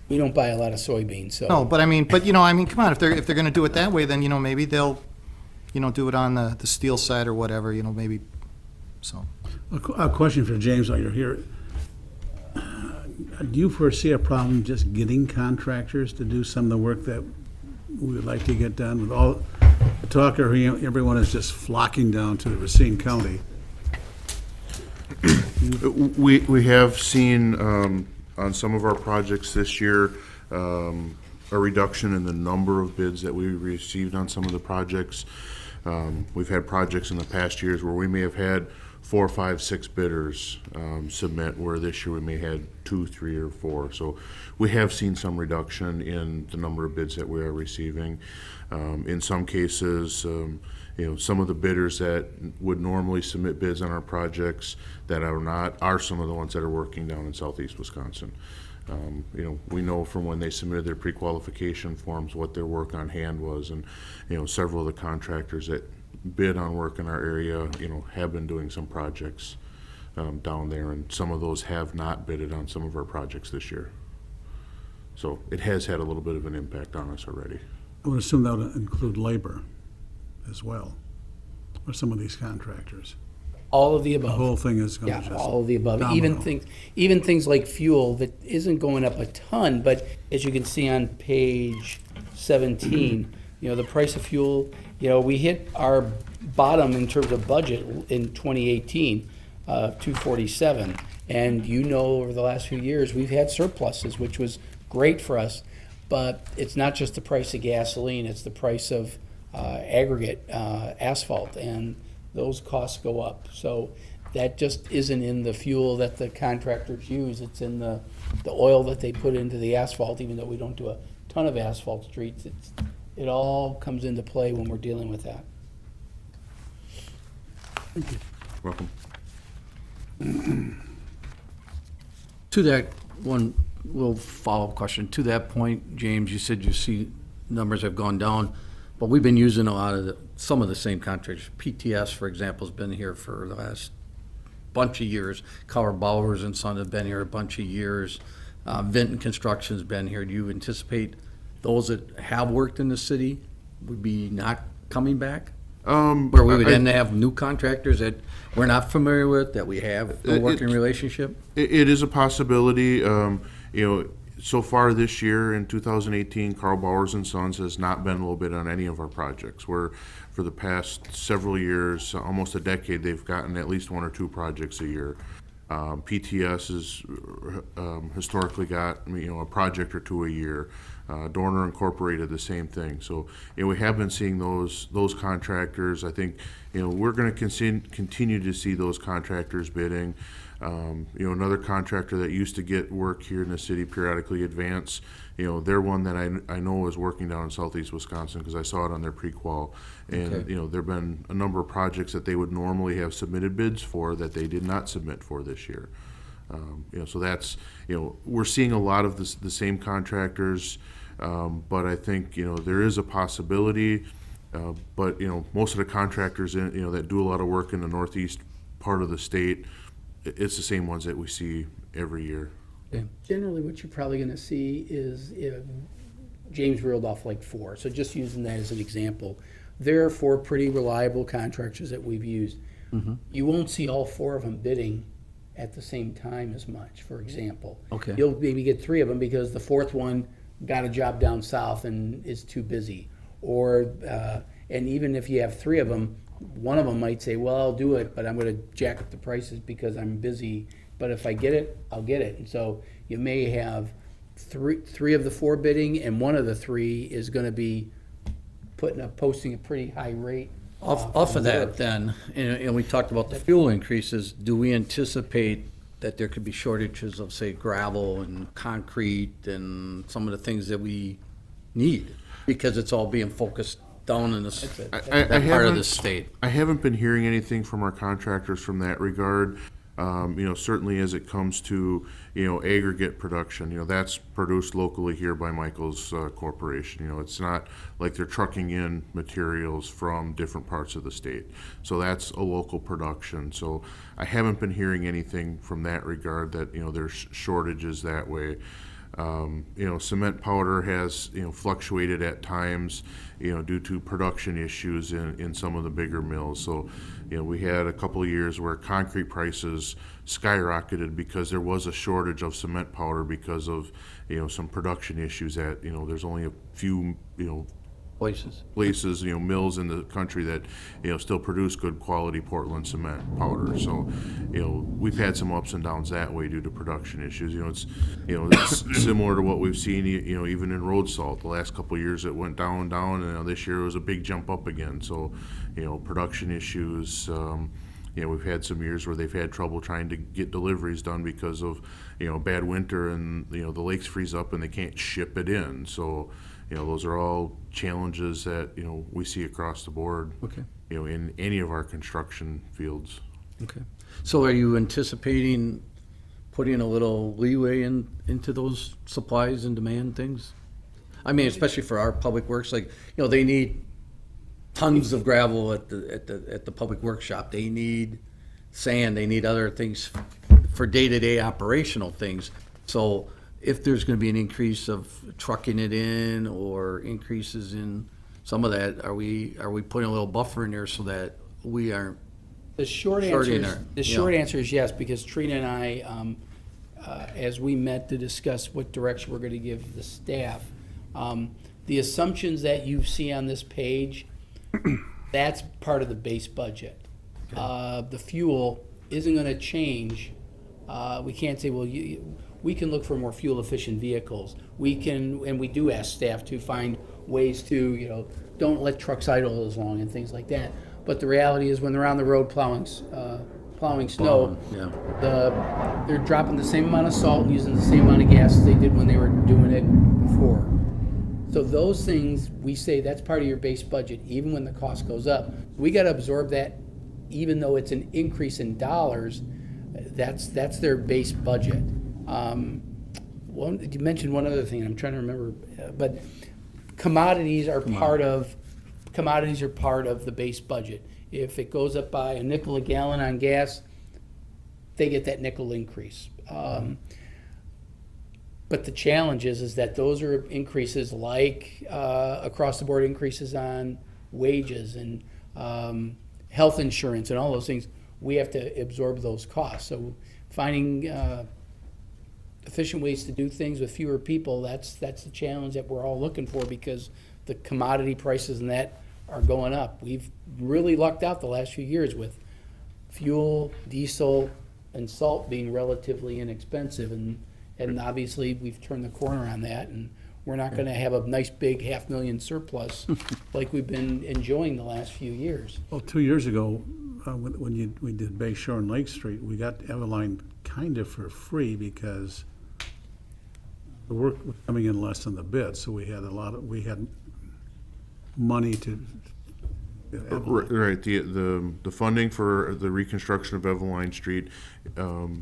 We don't buy a lot of soybeans, so. No, but come on, if they're going to do it that way, then, maybe they'll, do it on the steel side or whatever, maybe, so. A question for James while you're here. Do you foresee a problem just getting contractors to do some of the work that we would like to get done with all the talk? Everyone is just flocking down to Racine County. We have seen on some of our projects this year a reduction in the number of bids that we received on some of the projects. We've had projects in the past years where we may have had 4, 5, 6 bidders submit, where this year we may have had 2, 3, or 4. So we have seen some reduction in the number of bids that we are receiving. In some cases, some of the bidders that would normally submit bids on our projects that are not, are some of the ones that are working down in southeast Wisconsin. We know from when they submitted their pre-qualification forms what their work on hand was, and several of the contractors that bid on work in our area have been doing some projects down there, and some of those have not bidded on some of our projects this year. So it has had a little bit of an impact on us already. I would assume that would include labor as well, or some of these contractors. All of the The above. whole thing is going to Yeah, just. all of the above. domino. Even things like fuel that isn't going up a ton, but as you can see on page 17, You know, the price of fuel, you know, we hit our bottom in terms of budget in 2018, 247. And you know, over the last few years, we've had surpluses, which was great for us. But it's not just the price of gasoline, it's the price of aggregate asphalt, and those costs go up. So that just isn't in the fuel that the contractors use, it's in the oil that they put into the asphalt, even though we don't do a ton of asphalt streets. It all comes into play when we're dealing with that. Welcome. To that, one little follow-up question. To that point, James, you said you see numbers have gone down, but we've been using some of the same contractors. PTS, for example, has been here for the last bunch of years. Carl Bowers and Son have been here a bunch of years. Vinton Construction's been here. Do you anticipate those that have worked in the city would be not coming back? Where we would then have new contractors that we're not familiar with, that we have a working relationship? It is a possibility. So far this year in 2018, Carl Bowers and Sons has not been a little bit on any of our projects. Where for the past several years, almost a decade, they've gotten at least 1 or 2 projects a year. PTS has historically got a project or 2 a year. Dorner Incorporated, the same thing. So we have been seeing those contractors. I think we're going to continue to see those contractors bidding. Another contractor that used to get work here in the city periodically, Advance, they're one that I know is working down in southeast Wisconsin because I saw it on their pre-qual. And, Okay. there have been a number of projects that they would normally have submitted bids for that they did not submit for this year. So that's, we're seeing a lot of the same contractors, but I think, there is a possibility, but, most of the contractors, that do a lot of work in the northeast part of the state, it's the same ones that we see every year. Generally, what you're probably gonna see is, James reeled off like 4, so just using that as an example. There are 4 pretty reliable contractors that we've used. You won't see all 4 of them bidding at the same time as much, for example. Okay. You'll maybe get 3 of them because the 4th one got a job down south and is too busy. Or, and even if you have 3 of them, one of them might say, well, I'll do it, but I'm gonna jack up the prices because I'm busy. But if I get it, I'll get it. And so you may have three of the 4 bidding, and one of the 3 is gonna be posting a pretty high rate. Off of that then, and we talked about the fuel increases, do we anticipate that there could be shortages of, say, gravel and concrete and some of the things that we need? Because it's all being focused down in that part of the state. I haven't been hearing anything from our contractors from that regard. Certainly as it comes to, aggregate production, that's produced locally here by Michael's Corporation. It's not like they're trucking in materials from different parts of the state. So that's a local production. So I haven't been hearing anything from that regard that, there's shortages that way. Cement powder has, fluctuated at times, due to production issues in some of the bigger mills. So, we had a couple of years where concrete prices skyrocketed because there was a shortage of cement powder because of, some production issues that, there's only a few, places, mills in the country that, still produce good quality Portland cement powder. So, we've had some ups and downs that way due to production issues. It's similar to what we've seen, even in road salt. The last couple of years it went down, and this year it was a big jump up again. So, production issues. We've had some years where they've had trouble trying to get deliveries done because of, bad winter and, the lakes freeze up and they can't ship it in. So, those are all challenges that, we see across the board. Okay. In any of our construction fields. Okay. So are you anticipating putting a little leeway into those supplies and demand things? I mean, especially for our public works, like, they need tons of gravel at the public workshop. They need sand, they need other things for day-to-day operational things. So if there's gonna be an increase of trucking it in or increases in some of that, are we putting a little buffer in there so that we aren't The short shorting answer, our- the short answer is yes, because Trina and I, as we met to discuss what direction we're gonna give the staff, The assumptions that you see on this page, that's part of the base budget. The fuel isn't gonna change. We can't say, well, we can look for more fuel-efficient vehicles. We can, and we do ask staff to find ways to, don't let trucks idle as long and things like that. But the reality is, when they're on the road plowing snow, Yeah. they're dropping the same amount of salt and using the same amount of gas as they did when they were doing it before. So those things, we say that's part of your base budget, even when the cost goes up. We gotta absorb that, even though it's an increase in dollars, that's their base budget. You mentioned one other thing, I'm trying to remember, but commodities are part of the base budget. If it goes up by a nickel a gallon on gas, they get that nickel increase. But the challenge is that those are increases like across the board increases on wages and health insurance and all those things. We have to absorb those costs. So finding efficient ways to do things with fewer people, that's the challenge that we're all looking for, because the commodity prices and that are going up. We've really lucked out the last few years with fuel, diesel, and salt being relatively inexpensive, and obviously we've turned the corner on that, and we're not gonna have a nice big $500,000 surplus like we've been enjoying the last few years. Well, 2 years ago, when we did Bay Shore and Lake Street, we got Everline kind of for free because the work was coming in less than the bid, so we had money to. Right, the funding for the reconstruction of Eveline Street,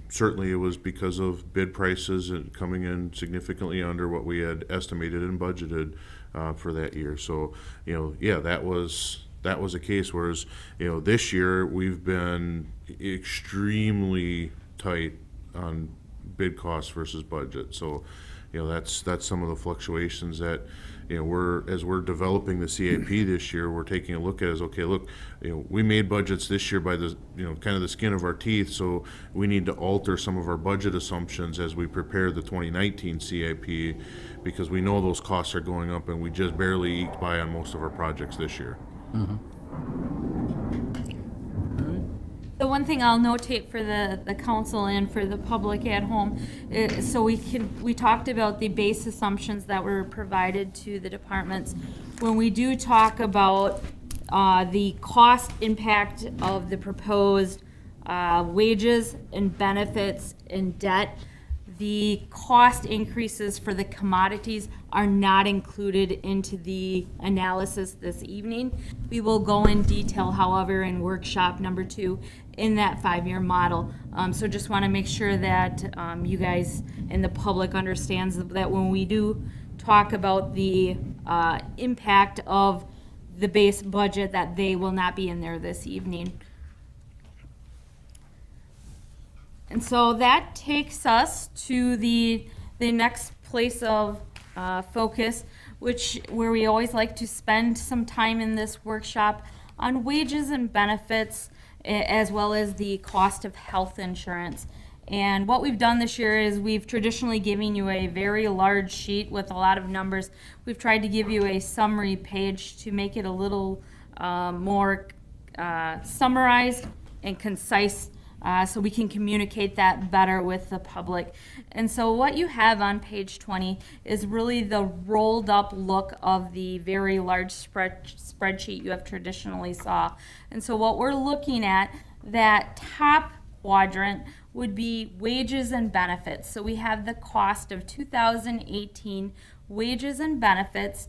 certainly it was because of bid prices and coming in significantly under what we had estimated and budgeted for that year. So, that was a case, whereas, this year we've been extremely tight on bid costs versus budget. So, that's some of the fluctuations that, as we're developing the CAP this year, we're taking a look at is, okay, look, we made budgets this year by the, kind of the skin of our teeth, so we need to alter some of our budget assumptions as we prepare the 2019 CAP, because we know those costs are going up and we just barely eked by on most of our projects this year. The one thing I'll notate for the council and for the public at home, so we talked about the base assumptions that were provided to the departments. When we do talk about the cost impact of the proposed wages and benefits and debt, the cost increases for the commodities are not included into the analysis this evening. We will go in detail, however, in workshop number 2 in that 5-year model. So just want to make sure that you guys and the public understands that when we do talk about the impact of the base budget, that they will not be in there this evening. And so that takes us to the next place of focus, where we always like to spend some time in this workshop on wages and benefits, as well as the cost of health insurance. And what we've done this year is we've traditionally given you a very large sheet with a lot of numbers. We've tried to give you a summary page to make it a little more summarized and concise, so we can communicate that better with the public. And so what you have on page 20 is really the rolled up look of the very large spreadsheet you have traditionally saw. And so what we're looking at, that top quadrant would be wages and benefits. So we have the cost of 2018 wages and benefits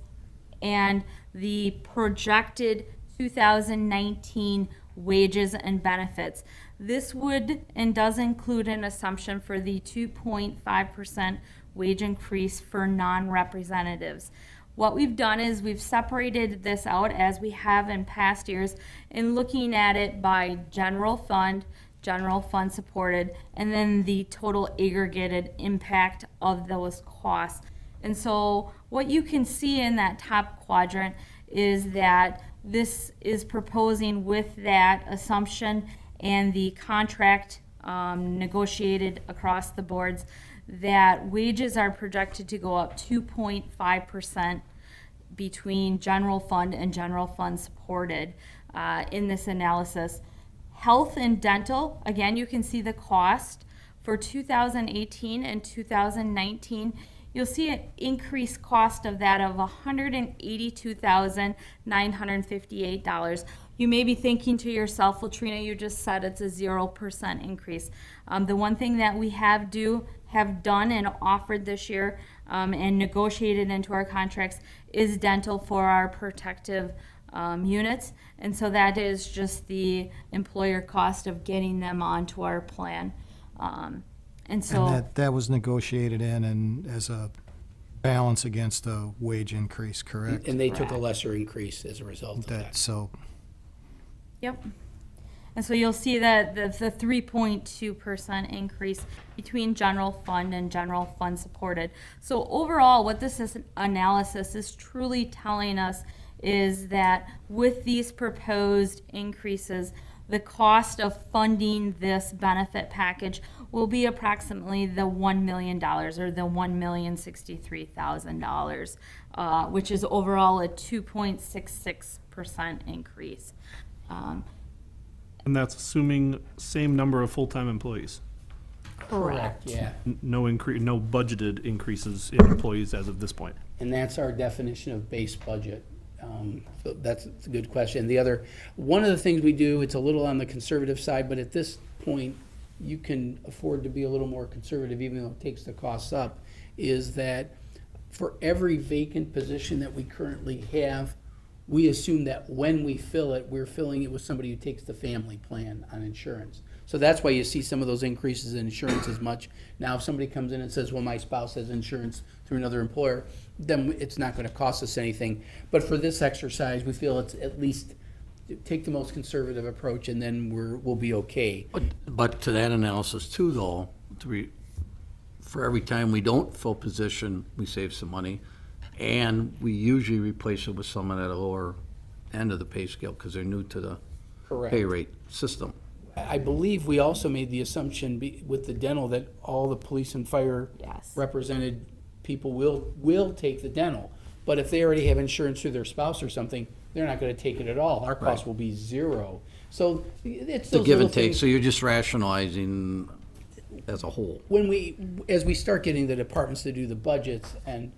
and the projected 2019 wages and benefits. This would and does include an assumption for the 2.5% wage increase for non-representatives. What we've done is we've separated this out, as we have in past years, in looking at it by general fund supported, and then the total aggregated impact of those costs. And so what you can see in that top quadrant is that this is proposing, with that assumption and the contract negotiated across the boards, that wages are projected to go up 2.5%, between general fund and general fund supported in this analysis. Health and dental, again, you can see the cost for 2018 and 2019. You'll see an increased cost of that of $182,958. You may be thinking to yourself, well, Trina, you just said it's a 0% increase. The one thing that we have done and offered this year and negotiated into our contracts is dental for our protective units. And so that is just the employer cost of getting them onto our plan. And so And that was negotiated in and as a balance against a wage increase, correct? And they took a lesser increase as a result of that. So, yep. And so you'll see that the 3.2% increase between general fund and general fund supported. So overall, what analysis is truly telling us is that with these proposed increases, the cost of funding this benefit package will be approximately the $1 million or the $1,063,000, which is overall a 2.66% increase. And that's assuming same number of full-time employees. Correct. Yeah, No budgeted increases in employees as of this point. and that's our definition of base budget. So that's a good question. One of the things we do, it's a little on the conservative side, but at this point, you can afford to be a little more conservative, even though it takes the costs up, is that for every vacant position that we currently have, we assume that when we fill it, we're filling it with somebody who takes the family plan on insurance. So that's why you see some of those increases in insurance as much. Now, if somebody comes in and says, well, my spouse has insurance through another employer, then it's not going to cost us anything. But for this exercise, we feel it's at least take the most conservative approach, and then we'll be okay. But to that analysis too, though, for every time we don't fill position, we save some money. And we usually replace it with someone at a lower end of the pay scale because they're new to the Correct. pay rate system. I believe we also made the assumption with the dental that all the police and fire Yes. represented people will take the dental. But if they already have insurance through their spouse or something, they're not going to take it at all. Our cost will be zero. So it's The those give little and take, things. so you're just rationalizing as a whole. As we start getting the departments to do the budgets, and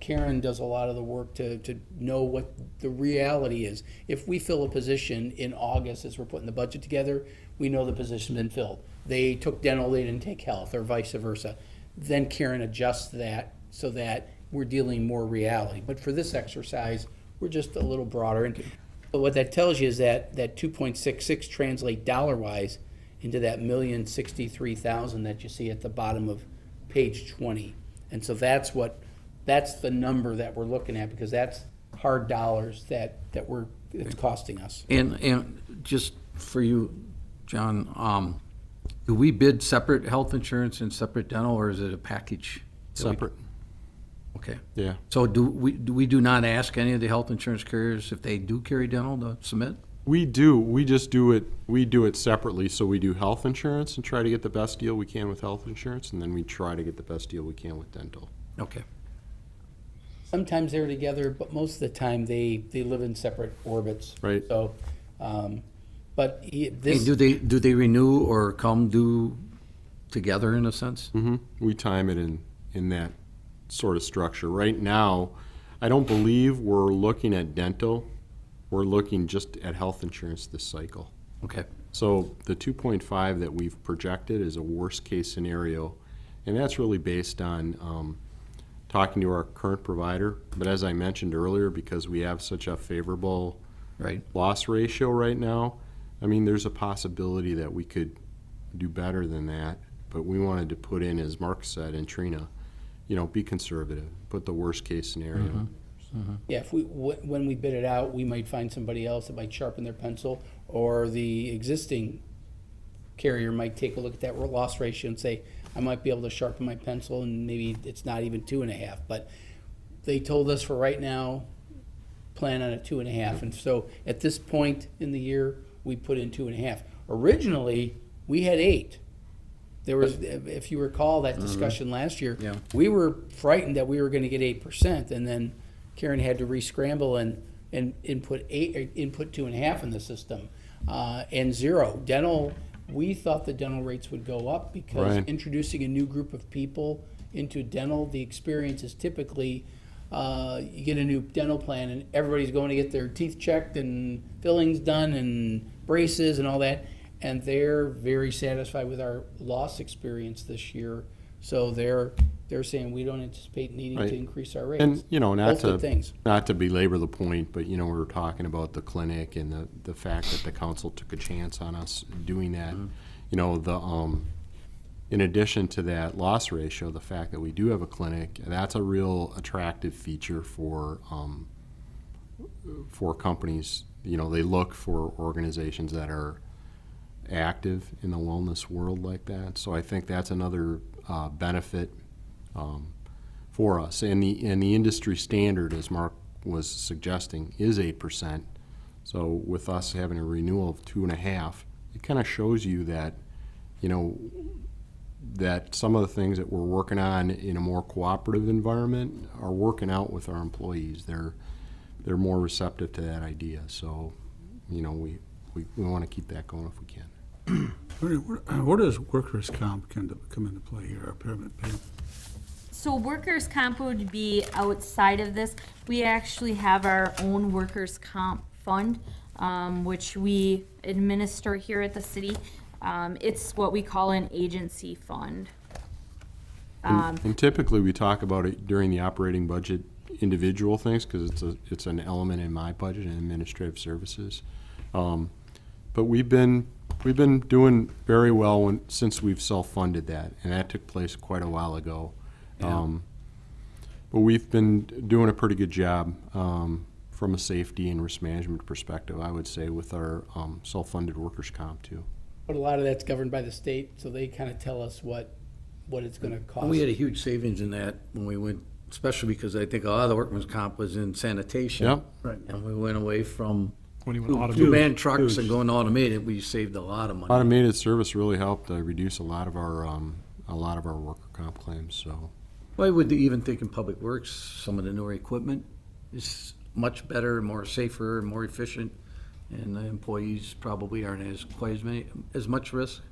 Karen does a lot of the work to know what the reality is. If we fill a position in August as we're putting the budget together, we know the position's been filled. They took dental, they didn't take health, or vice versa. Then Karen adjusts that so that we're dealing more reality. But for this exercise, we're just a little broader. And but what that tells you is that 2.66 translate dollar-wise into that $1,063,000 that you see at the bottom of page 20. And so that's the number that we're looking at, because that's hard dollars that it's costing us. And just for you, John, do we bid separate health insurance and separate dental, or is it a package? Separate. Okay. Yeah. So do we not ask any of the health insurance carriers if they do carry dental to submit? We do. We just do it. We do it separately. So we do health insurance and try to get the best deal we can with health insurance, and then we try to get the best deal we can with dental. Okay. Sometimes they're together, but most of the time they live in separate orbits. Right. So, but And this, do they renew or come due together in a sense? We time it in that sort of structure. Right now, I don't believe we're looking at dental. We're looking just at health insurance this cycle. Okay. So the 2.5 that we've projected is a worst-case scenario, and that's really based on talking to our current provider. But as I mentioned earlier, because we have such a favorable Right. loss ratio right now, I mean, there's a possibility that we could do better than that. But we wanted to put in, as Mark said, and Trina, be conservative, put the worst-case scenario. yeah, if when we bid it out, we might find somebody else that might sharpen their pencil, or the existing carrier might take a look at that loss ratio and say, I might be able to sharpen my pencil, and maybe it's not even 2.5. But they told us for right now, plan on a 2.5. And so at this point in the year, we put in 2.5. Originally, we had 8. There was, if you recall that discussion last year, Yeah. we were frightened that we were going to get 8%, and then Karen had to re-scramble and input 8, or input 2.5 in the system, and 0. Dental, we thought the dental rates would go up because Right. introducing a new group of people into dental, the experience is typically, you get a new dental plan and everybody's going to get their teeth checked and fillings done and braces and all that. And they're very satisfied with our loss experience this year. So they're saying we don't anticipate needing Right. to increase our rates. And, you know, Both good things. not to belabor the point, but, you know, we were talking about the clinic and the fact that the council took a chance on us doing that. You know, in addition to that loss ratio, the fact that we do have a clinic, that's a real attractive feature for companies. You know, they look for organizations that are active in the wellness world like that. So I think that's another benefit for us. And the industry standard, as Mark was suggesting, is 8%. So with us having a renewal of 2.5, it kind of shows you that, you know, that some of the things that we're working on in a more cooperative environment are working out with our employees. They're more receptive to that idea. So, you know, we want to keep that going if we can. Where does workers' comp come into play here, or pyramid pay? So workers' comp would be outside of this. We actually have our own workers' comp fund, which we administer here at the city. It's what we call an agency fund. And typically, we talk about it during the operating budget, individual things, because it's an element in my budget and administrative services. But we've been doing very well since we've self-funded that, and that took place quite a while ago. But we've been doing a pretty good job from a safety and risk management perspective, I would say, with our self-funded workers' comp too. But a lot of that's governed by the state, so they kind of tell us what it's gonna cost. And we had a huge savings in that when we went, especially because I think a lot of the workman's comp was in sanitation. Yep. Right. And we went away from When you went automated. two-man trucks and going automated, we saved a lot of money. Automated service really helped reduce a lot of our worker comp claims. So Well, I would even think in Public Works, some of the newer equipment is much better, more safer, more efficient, and the employees probably aren't as much risk.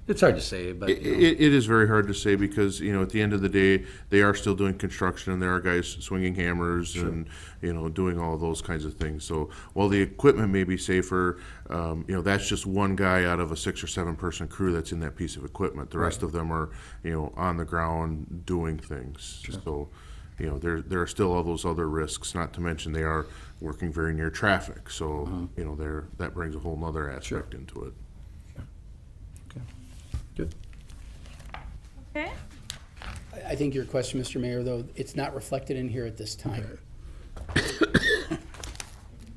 It's hard to say, but you know. It is very hard to say because, you know, at the end of the day, they are still doing construction and there are guys swinging hammers and, you know, doing all those kinds of things. So while the equipment may be safer, you know, that's just one guy out of a 6 or 7 person crew that's in that piece of equipment. The rest of them are, you know, on the ground doing things. So, you know, there are still all those other risks, not to mention they are working very near traffic. So, you know, that brings a whole nother aspect into it. Good. Okay. I think your question, Mr. Mayor, though, it's not reflected in here at this time.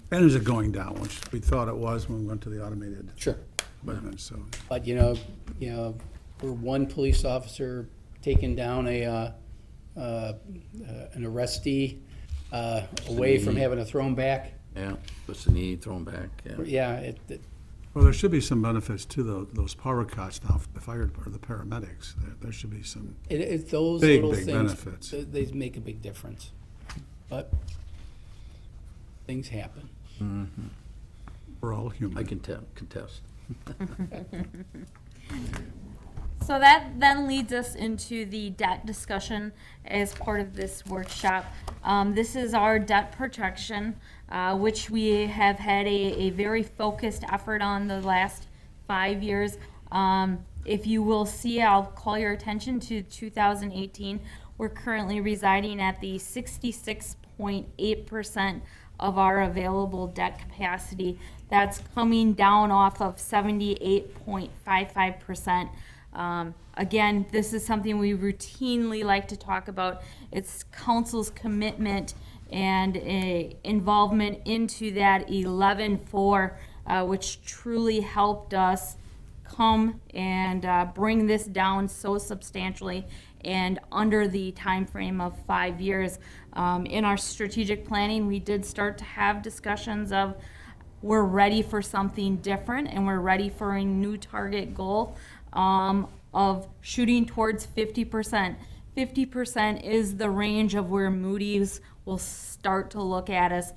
And is it going down, which we thought it was when we went to the automated Sure. equipment, so. But, you know, we're one police officer taking down an arrestee away from having to throw him back. Yeah, what's the need, throw them back, yeah. Yeah, Well, there should be some benefits to those power cuts now for the fire or the paramedics. There should be some, it's those Big, little big things, benefits. they make a big difference. But things happen. we're all I human. can contest. So that then leads us into the debt discussion as part of this workshop. This is our debt protection, which we have had a very focused effort on the last 5 years. If you will see, I'll call your attention to 2018. We're currently residing at the 66.8% of our available debt capacity. That's coming down off of 78.55%. Again, this is something we routinely like to talk about. It's council's commitment and involvement into that 11-4, which truly helped us come and bring this down so substantially and under the time frame of 5 years. In our strategic planning, we did start to have discussions of we're ready for something different and we're ready for a new target goal of shooting towards 50%. 50% is the range of where Moody's will start to look at us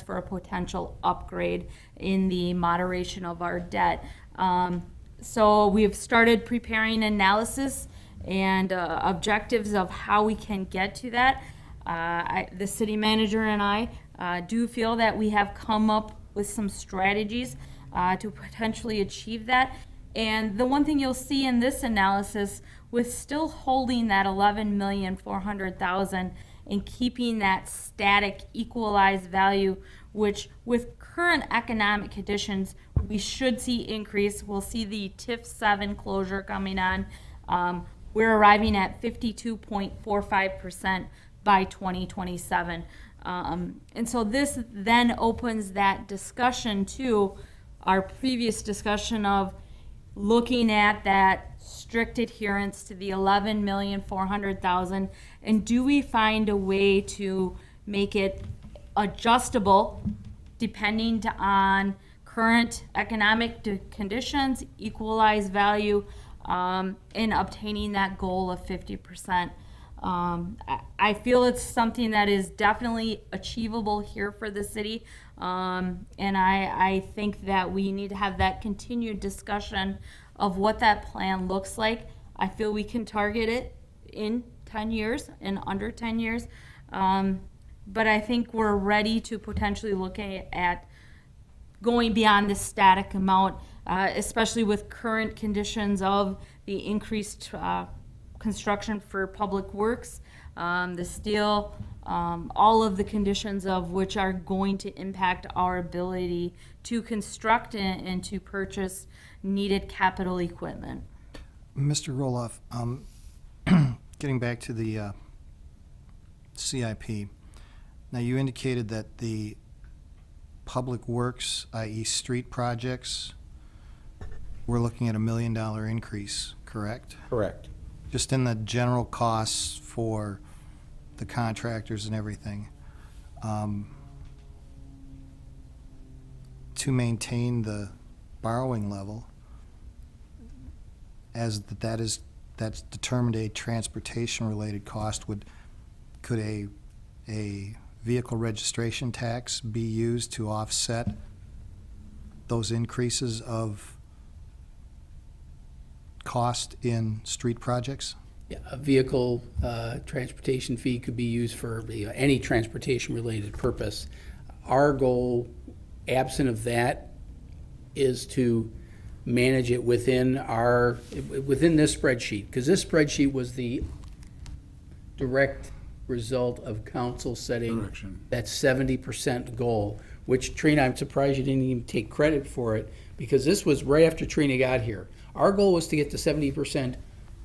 for a potential upgrade in the moderation of our debt. So we've started preparing analysis and objectives of how we can get to that. The city manager and I do feel that we have come up with some strategies to potentially achieve that. And the one thing you'll see in this analysis, with still holding that 11,400,000 and keeping that static equalized value, which with current economic conditions, we should see increase. We'll see the TIF 7 closure coming on. We're arriving at 52.45% by 2027. And so this then opens that discussion to our previous discussion of looking at that strict adherence to the 11,400,000, and do we find a way to make it adjustable depending on current economic conditions, equalized value, in obtaining that goal of 50%. I feel it's something that is definitely achievable here for the city, and I think that we need to have that continued discussion of what that plan looks like. I feel we can target it in 10 years, in under 10 years, but I think we're ready to potentially look at going beyond this static amount, especially with current conditions of the increased construction for public works, the steel, all of the conditions of which are going to impact our ability to construct and to purchase needed capital equipment. Mr. Roloff, getting back to the CIP, now you indicated that the public works, i.e. street projects, we're looking at $1 million increase, correct? Correct. Just in the general costs for the contractors and everything. To maintain the borrowing level, as that's determined a transportation-related cost, could a vehicle registration tax be used to offset those increases of cost in street projects? Yeah, a vehicle transportation fee could be used for any transportation-related purpose. Our goal, absent of that, is to manage it within this spreadsheet, because this spreadsheet was the direct result of council setting Direction. that 70% goal, which, Trina, I'm surprised you didn't even take credit for it, because this was right after Trina got here. Our goal was to get to 70%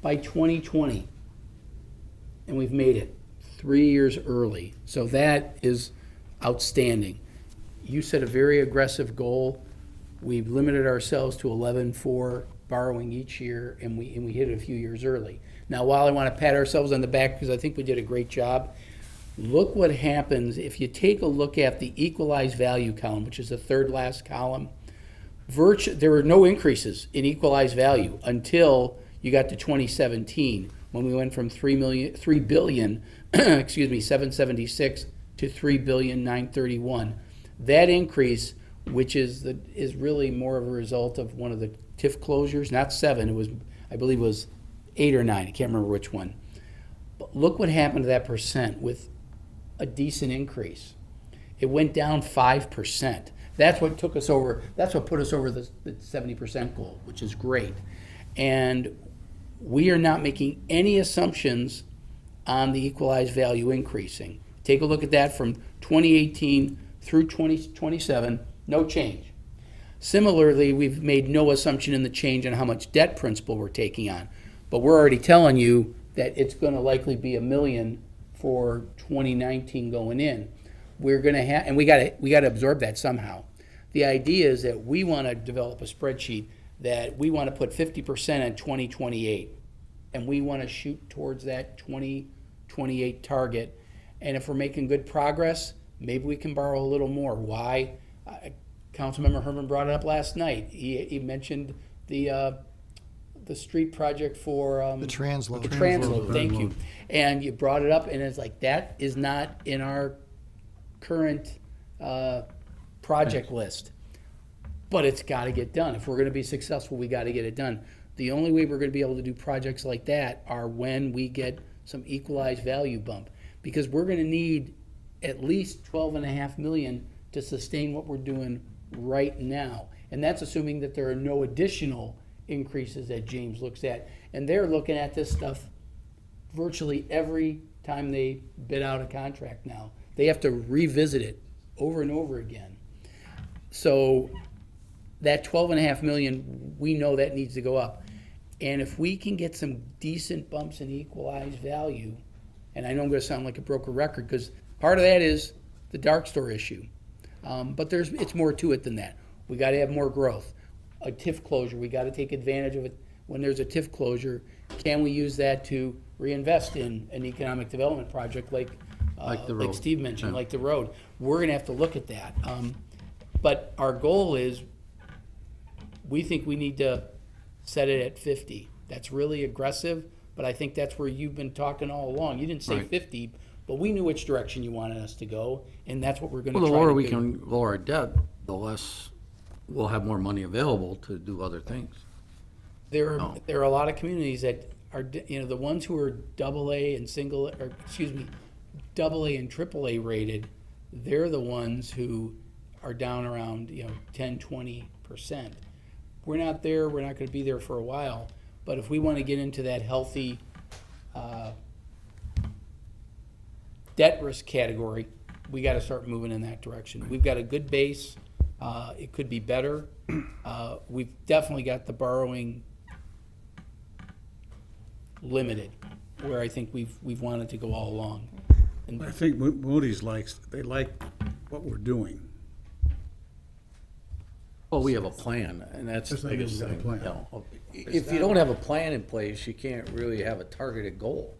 by 2020, and we've made it 3 years early. So that is outstanding. You set a very aggressive goal. We've limited ourselves to 11.4 borrowing each year, and we hit it a few years early. Now, while I want to pat ourselves on the back because I think we did a great job, look what happens if you take a look at the equalized value column, which is the third last column. There were no increases in equalized value until you got to 2017, when we went from $3 billion, excuse me, 776 to $3,931,000. That increase, which is really more of a result of one of the TIF closures, not 7, it was, I believe it was 8 or 9, I can't remember which one. But look what happened to that percent with a decent increase. It went down 5%. That's what took us over, that's what put us over the 70% goal, which is great. And we are not making any assumptions on the equalized value increasing. Take a look at that from 2018 through 2027, no change. Similarly, we've made no assumption in the change on how much debt principal we're taking on. But we're already telling you that it's going to likely be $1 million for 2019 going in. We're going to have, and we got to absorb that somehow. The idea is that we want to develop a spreadsheet that we want to put 50% in 2028, and we want to shoot towards that 2028 target. And if we're making good progress, maybe we can borrow a little more. Why? Councilmember Herman brought it up last night. He mentioned the the street project for, The transload. transload, thank you. And you brought it up, and it's like, that is not in our current project list. But it's gotta get done. If we're gonna be successful, we gotta get it done. The only way we're gonna be able to do projects like that are when we get some equalized value bump. Because we're gonna need at least 12.5 million to sustain what we're doing right now. And that's assuming that there are no additional increases that James looks at. And they're looking at this stuff virtually every time they bid out a contract now. They have to revisit it over and over again. So that 12.5 million, we know that needs to go up. And if we can get some decent bumps in equalized value, and I know I'm gonna sound like a broken record, because part of that is the dark store issue. But it's more to it than that. We gotta have more growth. A TIF closure, we gotta take advantage of it. When there's a TIF closure, can we use that to reinvest in an economic development project like the road. Steve mentioned, Yeah. like the road? We're gonna have to look at that. But our goal is, we think we need to set it at 50. That's really aggressive, but I think that's where you've been talking all along. You didn't say Right. 50, but we knew which direction you wanted us to go, and that's what we're gonna Well, try the to lower do. we can lower our debt, the less we'll have more money available to do other things. There No. are a lot of communities that are, the ones who are AA and AA and AAA rated, they're the ones who are down around, 10, 20%. We're not there, we're not gonna be there for a while, but if we wanna get into that healthy, debt risk category, we gotta start moving in that direction. We've got a good base, it could be better. We've definitely got the borrowing limited, where I think we've wanted to go all along. And I think Moody's they like what we're doing. Well, we have a plan, and that's the Just like biggest we've got a thing. plan. You know. If you don't have a plan in place, you can't really have a targeted goal.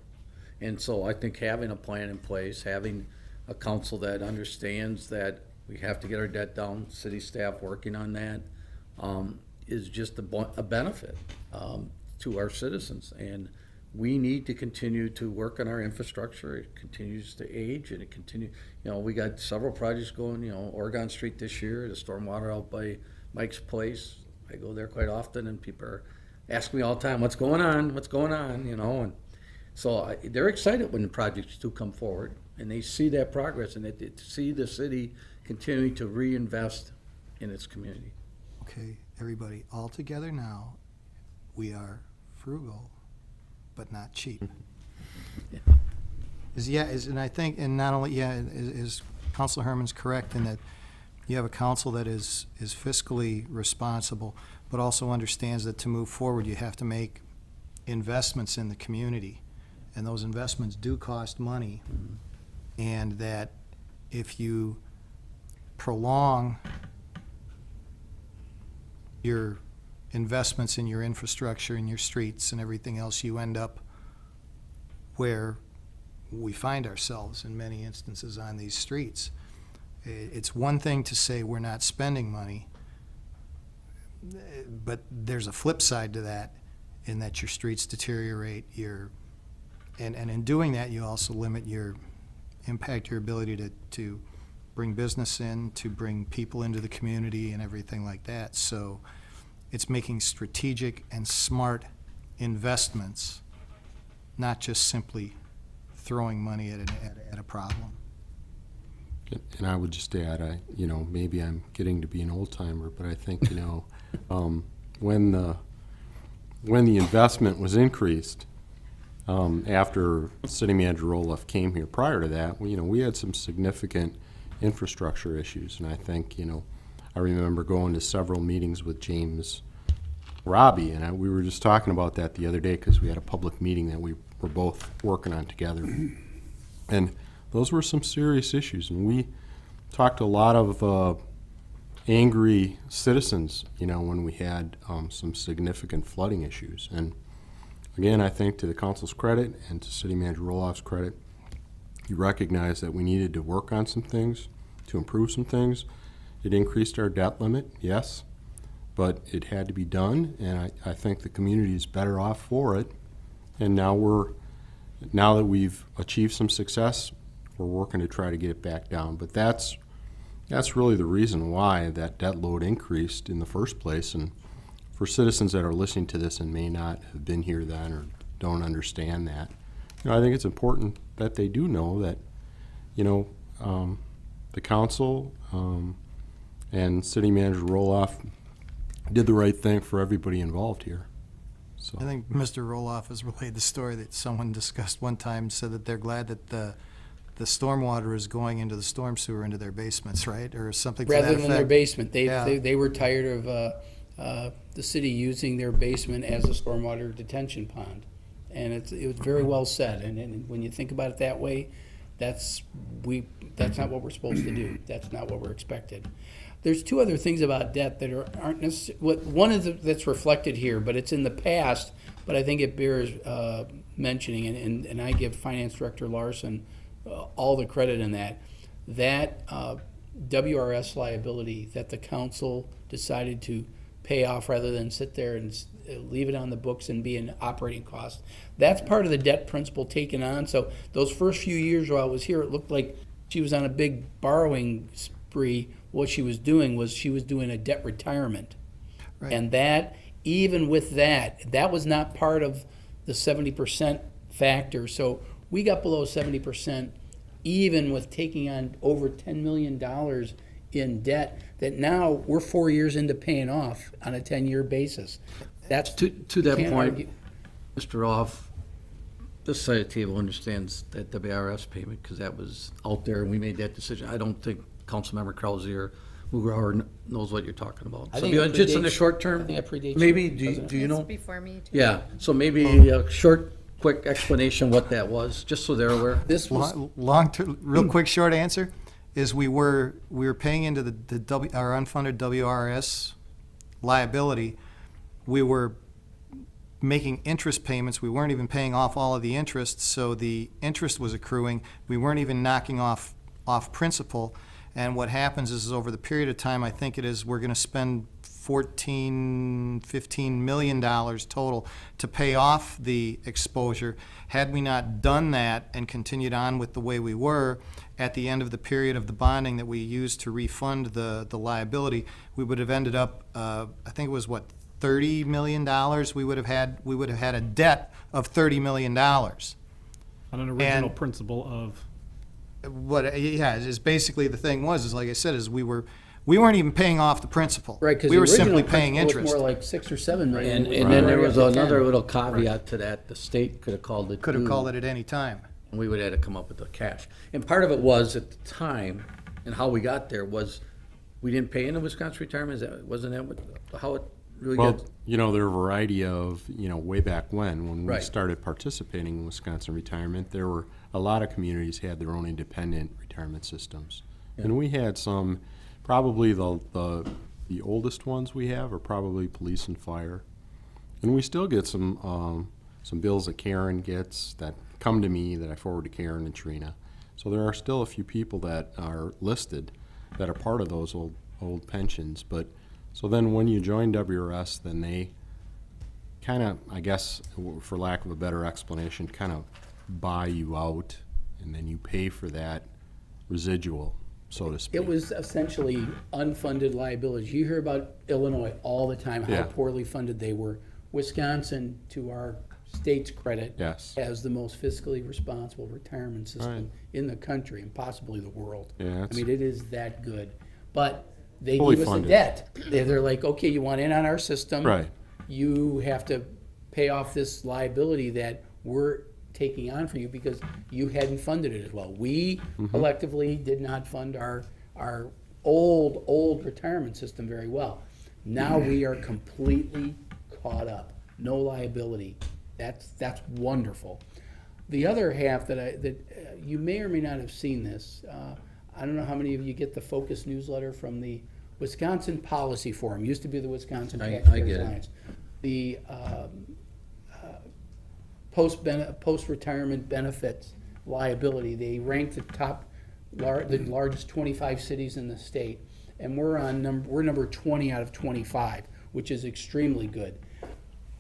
And so I think having a plan in place, having a council that understands that we have to get our debt down, city staff working on that, is just a benefit to our citizens. And we need to continue to work on our infrastructure. It continues to age, and we got several projects going, Oregon Street this year, the stormwater out by Mike's place. I go there quite often, and people are asking me all the time, what's going on, and so they're excited when the projects do come forward, and they see that progress, and they see the city continuing to reinvest in its community. Okay, everybody, all together now, we are frugal, but not cheap. And I think, and not only, is Councilor Herman's correct in that you have a council that is fiscally responsible, but also understands that to move forward, you have to make investments in the community. And those investments do cost money. And that if you prolong your investments in your infrastructure and your streets and everything else, you end up where we find ourselves in many instances on these streets. It's one thing to say we're not spending money, but there's a flip side to that, in that your streets deteriorate, and in doing that, you also impact your ability to bring business in, to bring people into the community and everything like that. So it's making strategic and smart investments, not just simply throwing money at a problem. And I would just add, maybe I'm getting to be an old timer, but I think, when the investment was increased, after City Manager Roloff came here, prior to that, we had some significant infrastructure issues. And I think, I remember going to several meetings with James Robbie, and we were just talking about that the other day, because we had a public meeting that we were both working on together. And those were some serious issues, and we talked to a lot of angry citizens, when we had some significant flooding issues. And again, I think to the council's credit and to City Manager Roloff's credit, he recognized that we needed to work on some things, to improve some things. It increased our debt limit, yes, but it had to be done, and I think the community is better off for it. And now that we've achieved some success, we're working to try to get it back down. But that's really the reason why that debt load increased in the first place. And for citizens that are listening to this and may not have been here then or don't understand that, I think it's important that they do know that, the council and city manager Roloff did the right thing for everybody involved here. So I think Mr. Roloff has relayed the story that someone discussed one time, said that they're glad that the stormwater is going into the storm sewer into their basements, right? Or something to that Rather than their effect. basement. Yeah. They were tired of the city using their basement as a stormwater detention pond. And it was very well said. And when you think about it that way, that's not what we're supposed to do. That's not what we're expected. There's two other things about debt that aren't necessarily, one is that's reflected here, but it's in the past, but I think it bears mentioning, and I give Finance Director Larson all the credit in that. That WRS liability that the council decided to pay off rather than sit there and leave it on the books and be an operating cost. That's part of the debt principal taken on. So those first few years while I was here, it looked like she was on a big borrowing spree. What she was doing was she was doing a debt retirement. Right. And that, even with that was not part of the 70% factor. So we got below 70%, even with taking on over $10 million in debt that now we're 4 years into paying off on a 10-year basis. That's To that can't point, argue. Mr. Off, this side of the table understands that WRS payment because that was out there and we made that decision. I don't think Councilmember Krause or Mugrauer knows what you're talking about. I So think it just in the predates- short term, I think it predates maybe, you, do doesn't you It's know? before me, too. Yeah, so maybe a short, quick explanation what that was, just so they're aware. This was Real quick, short answer is we were paying into our unfunded WRS liability. We were making interest payments. We weren't even paying off all of the interest, so the interest was accruing. We weren't even knocking off principal. And what happens is over the period of time, I think it is, we're going to spend $15 million total to pay off the exposure. Had we not done that and continued on with the way we were, at the end of the period of the bonding that we used to refund the liability, we would have ended up, I think it was what, $30 million? We would have had a debt of $30 million. On an original And- principle of, Is basically the thing is like I said, is we weren't even paying off the principal. right because We were simply paying interest. More like 6 or 7 million. And then there was another little caveat to that, the state could have called it Could have due, called it at any time. and we would have had to come up with the cash. And part of it was, at the time, and how we got there was, we didn't pay into Wisconsin retirement, wasn't that how it really Well, got? there are a variety of, way back when we Right. started participating in Wisconsin retirement, there were a lot of communities had their own independent retirement systems. And we had some, probably the oldest ones we have are probably police and fire. And we still get some bills that Karen gets that come to me that I forward to Karen and Trina. So there are still a few people that are listed that are part of those old pensions. But so then when you join WRS, then they kind of, I guess, for lack of a better explanation, kind of buy you out, and then you pay for that residual, so to speak. It was essentially unfunded liabilities. You hear about Illinois all the time, how Yeah. poorly funded they were. Wisconsin, to our state's credit, Yes. has the most fiscally responsible retirement system Right. in the country and possibly the world. Yeah, I it's- mean, it is that good. But they Fully give us a funded. debt. They're like, okay, you want in on our system. Right. You have to pay off this liability that we're taking on for you because you hadn't funded it as well. We Mm-hmm. collectively did not fund our old retirement system very well. Now we are completely caught up. No liability. That's wonderful. The other half that you may or may not have seen this. I don't know how many of you get the Focus newsletter from the Wisconsin Policy Forum. Used to be the Wisconsin I Taxpayers get it. Alliance. The post-retirement benefits liability. They rank the the largest 25 cities in the state, and we're number 20 out of 25. which is extremely good.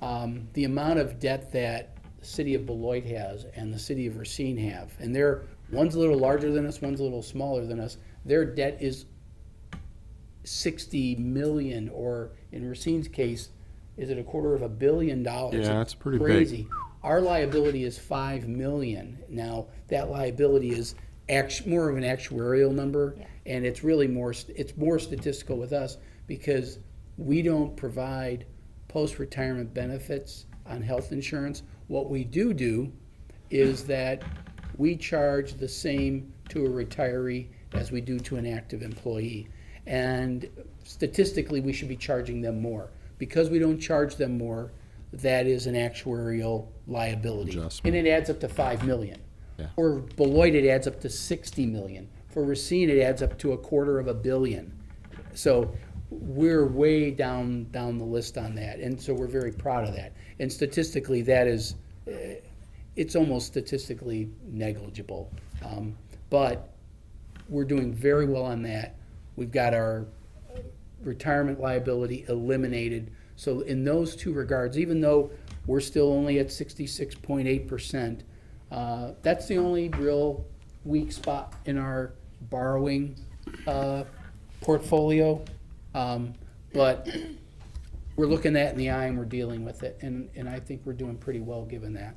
The amount of debt that the city of Beloit has and the city of Racine have, and one's a little larger than us, one's a little smaller than us, their debt is 60 million, or in Racine's case, is it $250 million? Yeah, that's pretty big. Crazy. Our liability is 5 million. Now, that liability is more of an actuarial number, and it's really more statistical with us because we don't provide post-retirement benefits on health insurance. What we do is that we charge the same to a retiree as we do to an active employee. And statistically, we should be charging them more. Because we don't charge them more, that is an actuarial liability. Adjustment. And it adds up to 5 million. Yeah. For Beloit, it adds up to 60 million. For Racine, it adds up to $250 million. So we're way down the list on that, and so we're very proud of that. And statistically, that is, it's almost statistically negligible. But we're doing very well on that. We've got our retirement liability eliminated. So in those two regards, even though we're still only at 66.8%, that's the only real weak spot in our borrowing portfolio. But we're looking that in the eye and we're dealing with it, and I think we're doing pretty well given that.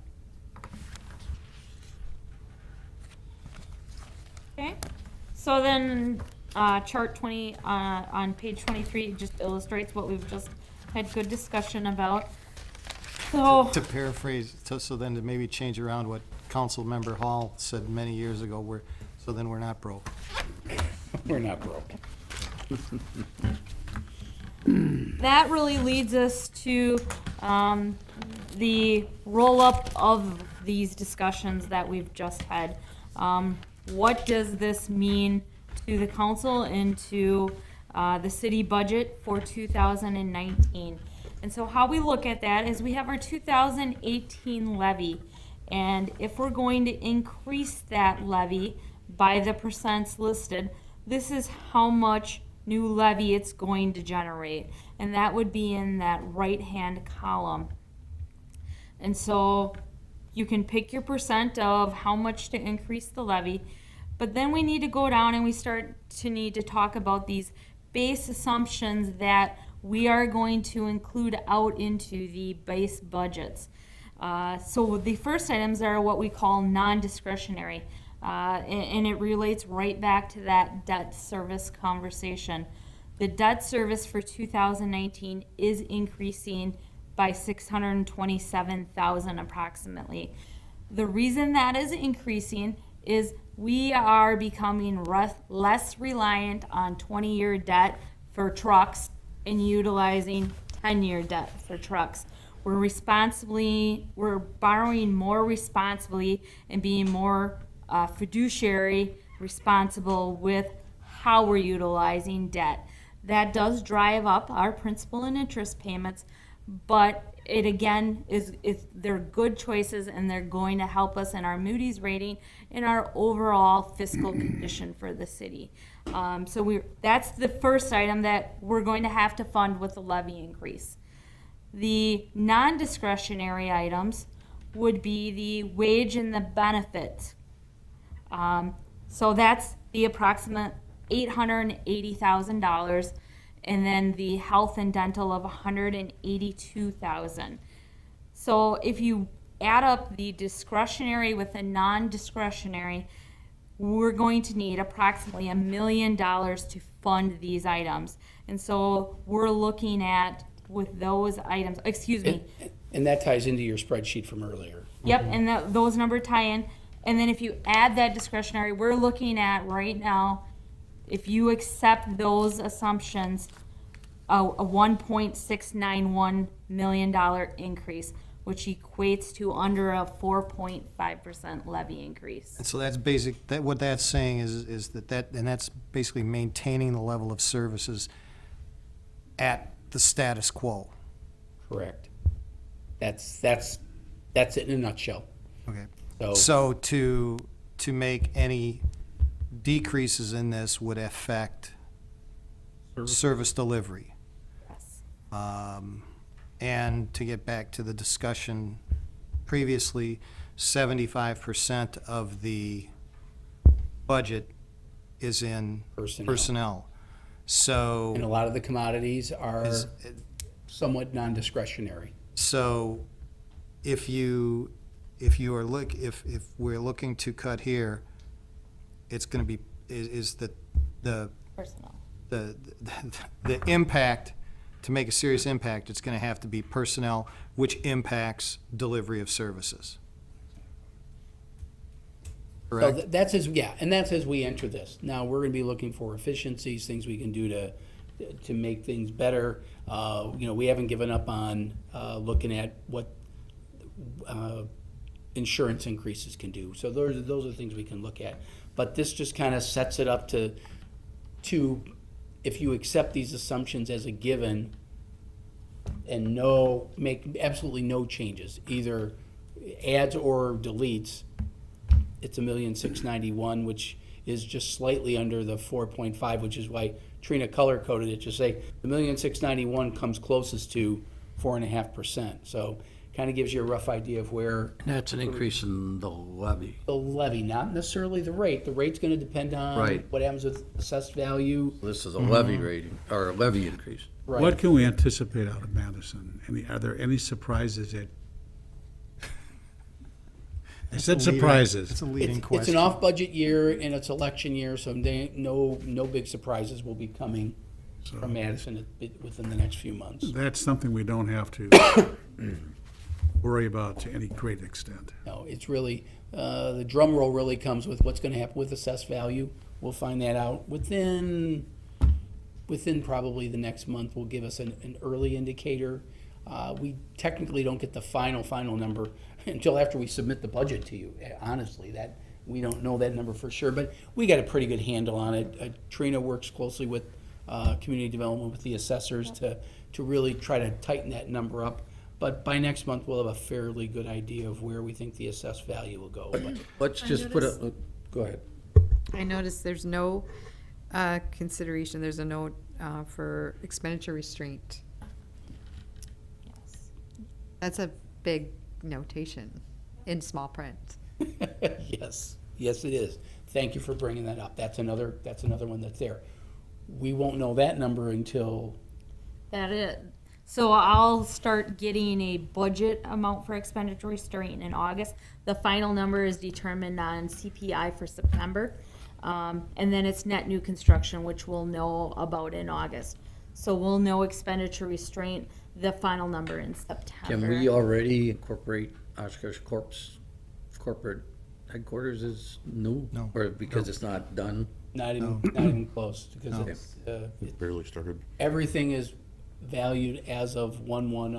Okay, so then, chart 20, on page 23, just illustrates what we've just had good discussion about. So, To paraphrase, so then to maybe change around what Councilmember Hall said many years ago, so then we're not broke. We're not broke. that really leads us to, the roll-up of these discussions that we've just had. What does this mean to the council and to the city budget for 2019? And so how we look at that is we have our 2018 levy, and if we're going to increase that levy by the percents listed, this is how much new levy it's going to generate, and that would be in that right-hand column. And so you can pick your percent of how much to increase the levy, but then we need to go down and we start to need to talk about these base assumptions that we are going to include out into the base budgets. So the first items are what we call non-discretionary, and it relates right back to that debt service conversation. The debt service for 2019 is increasing by $627,000 approximately. The reason that is increasing is we are becoming less reliant on 20-year debt for trucks and utilizing 10-year debt for trucks. We're borrowing more responsibly and being more fiduciary responsible with how we're utilizing debt. That does drive up our principal and interest payments, but it again they're good choices and they're going to help us in our Moody's rating and our overall fiscal condition for the city. So that's the first item that we're going to have to fund with the levy increase. The non-discretionary items would be the wage and the benefits. So that's the approximate $880,000, and then the health and dental of $182,000. So if you add up the discretionary with the non-discretionary, we're going to need approximately $1 million to fund these items. And so we're looking at, with those items, And that ties into your spreadsheet from earlier. Yep, and those numbers tie in. And then if you add that discretionary, we're looking at right now, if you accept those assumptions, a $1.691 million increase, which equates to under a 4.5% levy increase. And so that's basic, what that's saying is that, and that's basically maintaining the level of services at the status quo. Correct. That's it in a nutshell. Okay. So to make any decreases in this would affect service delivery. Yes. And to get back to the discussion previously, 75% of the budget is in personnel. So. And a lot of the commodities are Is- somewhat non-discretionary. So if we're looking to cut here, it's gonna be, is the Personnel. the impact, to make a serious impact, it's gonna have to be personnel, which impacts delivery of services. So Correct? that's and that's as we enter this. Now, we're gonna be looking for efficiencies, things we can do to make things better. We haven't given up on, looking at what, insurance increases can do. So those are things we can look at. But this just kind of sets it up to, if you accept these assumptions as a given and make absolutely no changes, either adds or deletes, it's $1,691,000, which is just slightly under the 4.5, which is why Trina color coded it to say the $1,691,000 comes closest to 4.5%. So kind of gives you a rough idea of where That's an increase in the levy. the levy, not necessarily the rate. The rate's going to depend on Right. what happens with assessed value. This is a levy rating, or a levy increase. Right. What can we anticipate out of Madison? Are there any surprises that? I said surprises. It's a leading It's question. an off-budget year and it's election year, so no big surprises will be coming from Madison within the next few months. That's something we don't have to worry about to any great extent. No, it's really, the drum roll really comes with what's gonna happen with assessed value. We'll find that out within probably the next month. Will give us an early indicator. We technically don't get the final number until after we submit the budget to you. Honestly, that, we don't know that number for sure, but we got a pretty good handle on it. Trina works closely with, community development, with the assessors to really try to tighten that number up. But by next month, we'll have a fairly good idea of where we think the assessed value will go. But Let's just put a, go ahead. I noticed there's no consideration, there's a note for expenditure restraint. That's a big notation in small print. Yes, it is. Thank you for bringing that up. That's another one that's there. We won't know that number until, That it. So I'll start getting a budget amount for expenditure restraint in August. The final number is determined on CPI for September. And then it's net new construction, which we'll know about in August. So we'll know expenditure restraint, the final number in September. Can we already incorporate Oshkosh Corp's corporate headquarters is new? No. Or because it's not done? not even close, because No. it's, It barely started. everything is valued as of 1/1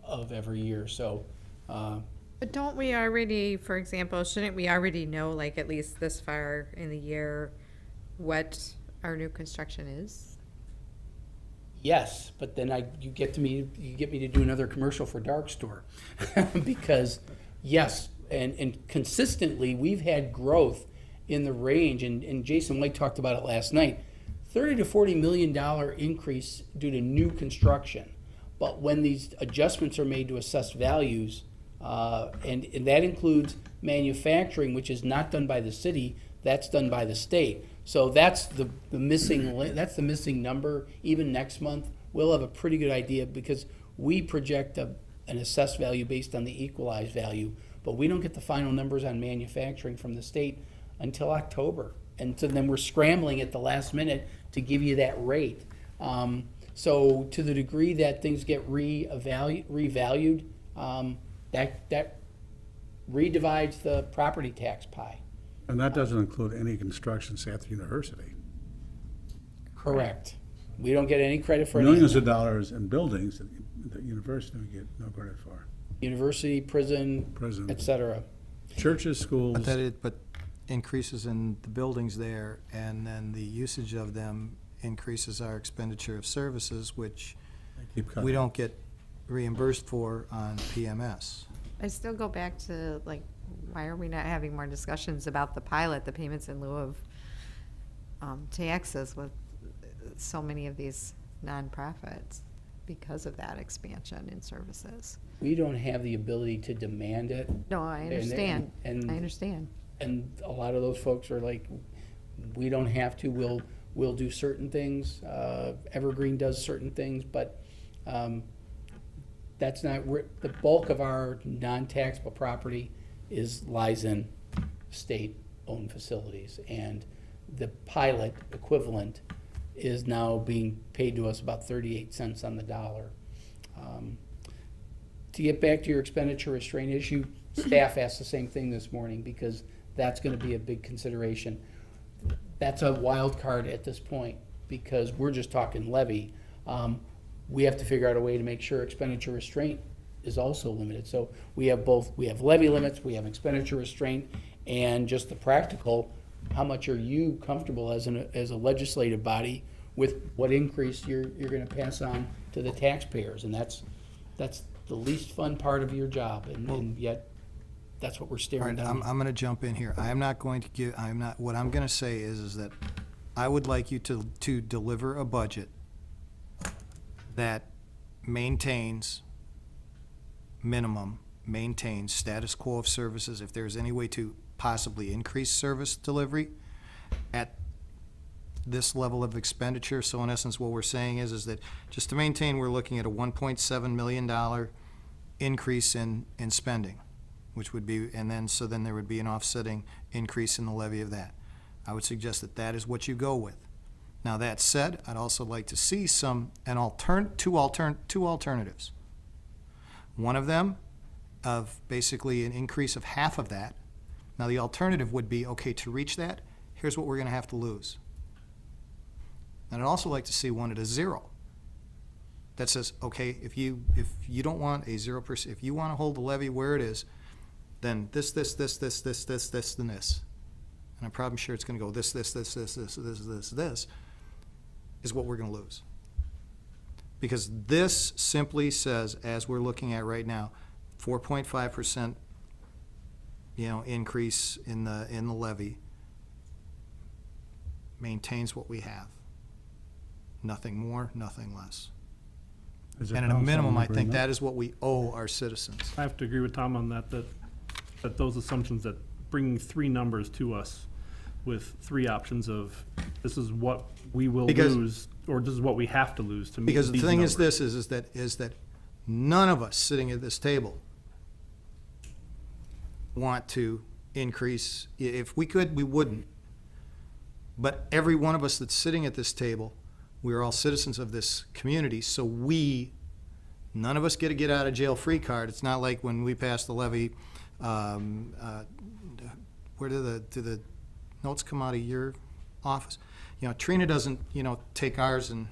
of every year, so, But don't we already, for example, shouldn't we already know, like, at least this far in the year, what our new construction is? yes, but then you get me to do another commercial for Dark Store. Because, yes, and consistently, we've had growth in the range, and Jason White talked about it last night, $30 to $40 million increase due to new construction. But when these adjustments are made to assessed values, and that includes manufacturing, which is not done by the city, that's done by the state. So that's the missing number. Even next month, we'll have a pretty good idea, because we project an assessed value based on the equalized value, but we don't get the final numbers on manufacturing from the state until October. And so then we're scrambling at the last minute to give you that rate. So to the degree that things get revalued, that redivides the property tax pie. And that doesn't include any construction at the university. Correct. We don't get any credit for any Millions of dollars in buildings that the university would get no credit for. university, prison, Prison. et cetera. Churches, schools. But increases in the buildings there, and then the usage of them increases our expenditure of services, which keep cutting. we don't get reimbursed for on PMS. I still go back to, like, why are we not having more discussions about the pilot, the payments in lieu of taxes with so many of these nonprofits? because of that expansion in services. We don't have the ability to demand it. No, I And- understand. and- I understand. And a lot of those folks are like, we don't have to, we'll do certain things. Evergreen does certain things, but that's not, the bulk of our non-taxable property lies in state-owned facilities. And the pilot equivalent is now being paid to us about 38 cents on the dollar. To get back to your expenditure restraint issue, staff asked the same thing this morning because that's gonna be a big consideration. That's a wild card at this point because we're just talking levy. We have to figure out a way to make sure expenditure restraint is also limited. So we have both, we have levy limits, we have expenditure restraint, and just the practical, how much are you comfortable as a legislative body with what increase you're gonna pass on to the taxpayers? And that's the least fun part of your job, and yet, that's what we're All staring right, down. I'm gonna jump in here. I am not going to give, what I'm gonna say is that I would like you to deliver a budget that maintains status quo of services. If there's any way to possibly increase service delivery at this level of expenditure. So in essence, what we're saying is that just to maintain, we're looking at a $1.7 million increase in spending, which would be, and then, so then there would be an offsetting increase in the levy of that. I would suggest that that is what you go with. Now, that said, I'd also like to see two alternatives. One of them of basically an increase of half of that. Now, the alternative would be, okay, to reach that, here's what we're gonna have to lose. And I'd also like to see one at a zero. That says, okay, if you don't want a 0%, if you wanna hold the levy where it is, then this, and this. And I'm probably sure it's gonna go this, is what we're gonna lose. Because this simply says, as we're looking at right now, 4.5%, increase in the levy maintains what we have. Nothing more, nothing less. Is there And at a council minimum, I think agreement? that is what we owe our citizens. I have to agree with Tom on that those assumptions that bringing three numbers to us with three options of this is what we will Because- lose, or this is what we have to lose to meet Because the these thing numbers. is that none of us sitting at this table want to increase. If we could, we wouldn't. But every one of us that's sitting at this table, we're all citizens of this community, so none of us get a get out of jail free card. It's not like when we passed the levy, where do the notes come out of your office? Trina doesn't, take ours and.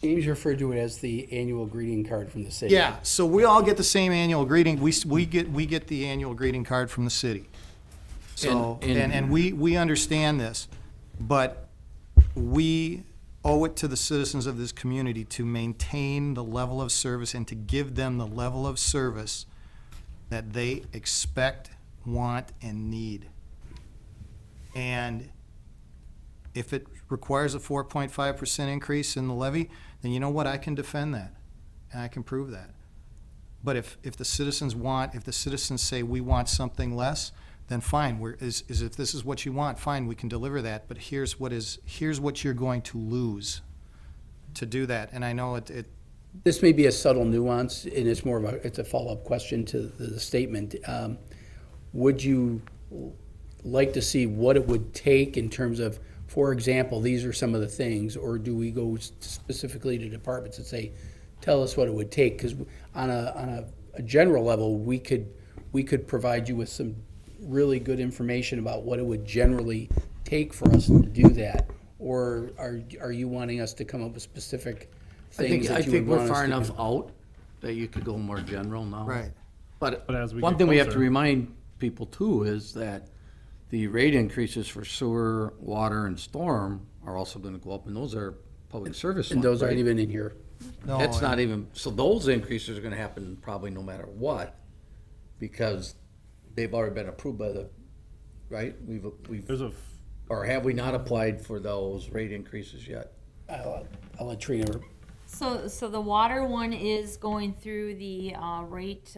James referred to it as the annual greeting card from the city. Yeah, so we all get the same annual greeting. We get the annual greeting card from the city. So, and we understand this, but we owe it to the citizens of this community to maintain the level of service and to give them the level of service that they expect, want, and need. And if it requires a 4.5% increase in the levy, then you know what, I can defend that, and I can prove that. But if the citizens say we want something less, then fine, if this is what you want, fine, we can deliver that, but here's what you're going to lose to do that. And I know it This may be a subtle nuance, and it's more of it's a follow-up question to the statement. Would you like to see what it would take in terms of, for example, these are some of the things, or do we go specifically to departments and say, tell us what it would take? Because on a general level, we could provide you with some really good information about what it would generally take for us to do that. Or are you wanting us to come up with specific things I that you think would want we're us far to enough do? out that you could go more general now. right. But as we one get thing we have to closer- remind people too is that the rate increases for sewer, water, and storm are also gonna go up, and those are public service And ones, those aren't right? even in here. No, That's not even, so those increases are gonna happen probably no matter what, because they've already been approved by the, right? There's a, Or have we not applied for those rate increases yet? I'll let Trina So the water one is going through the rate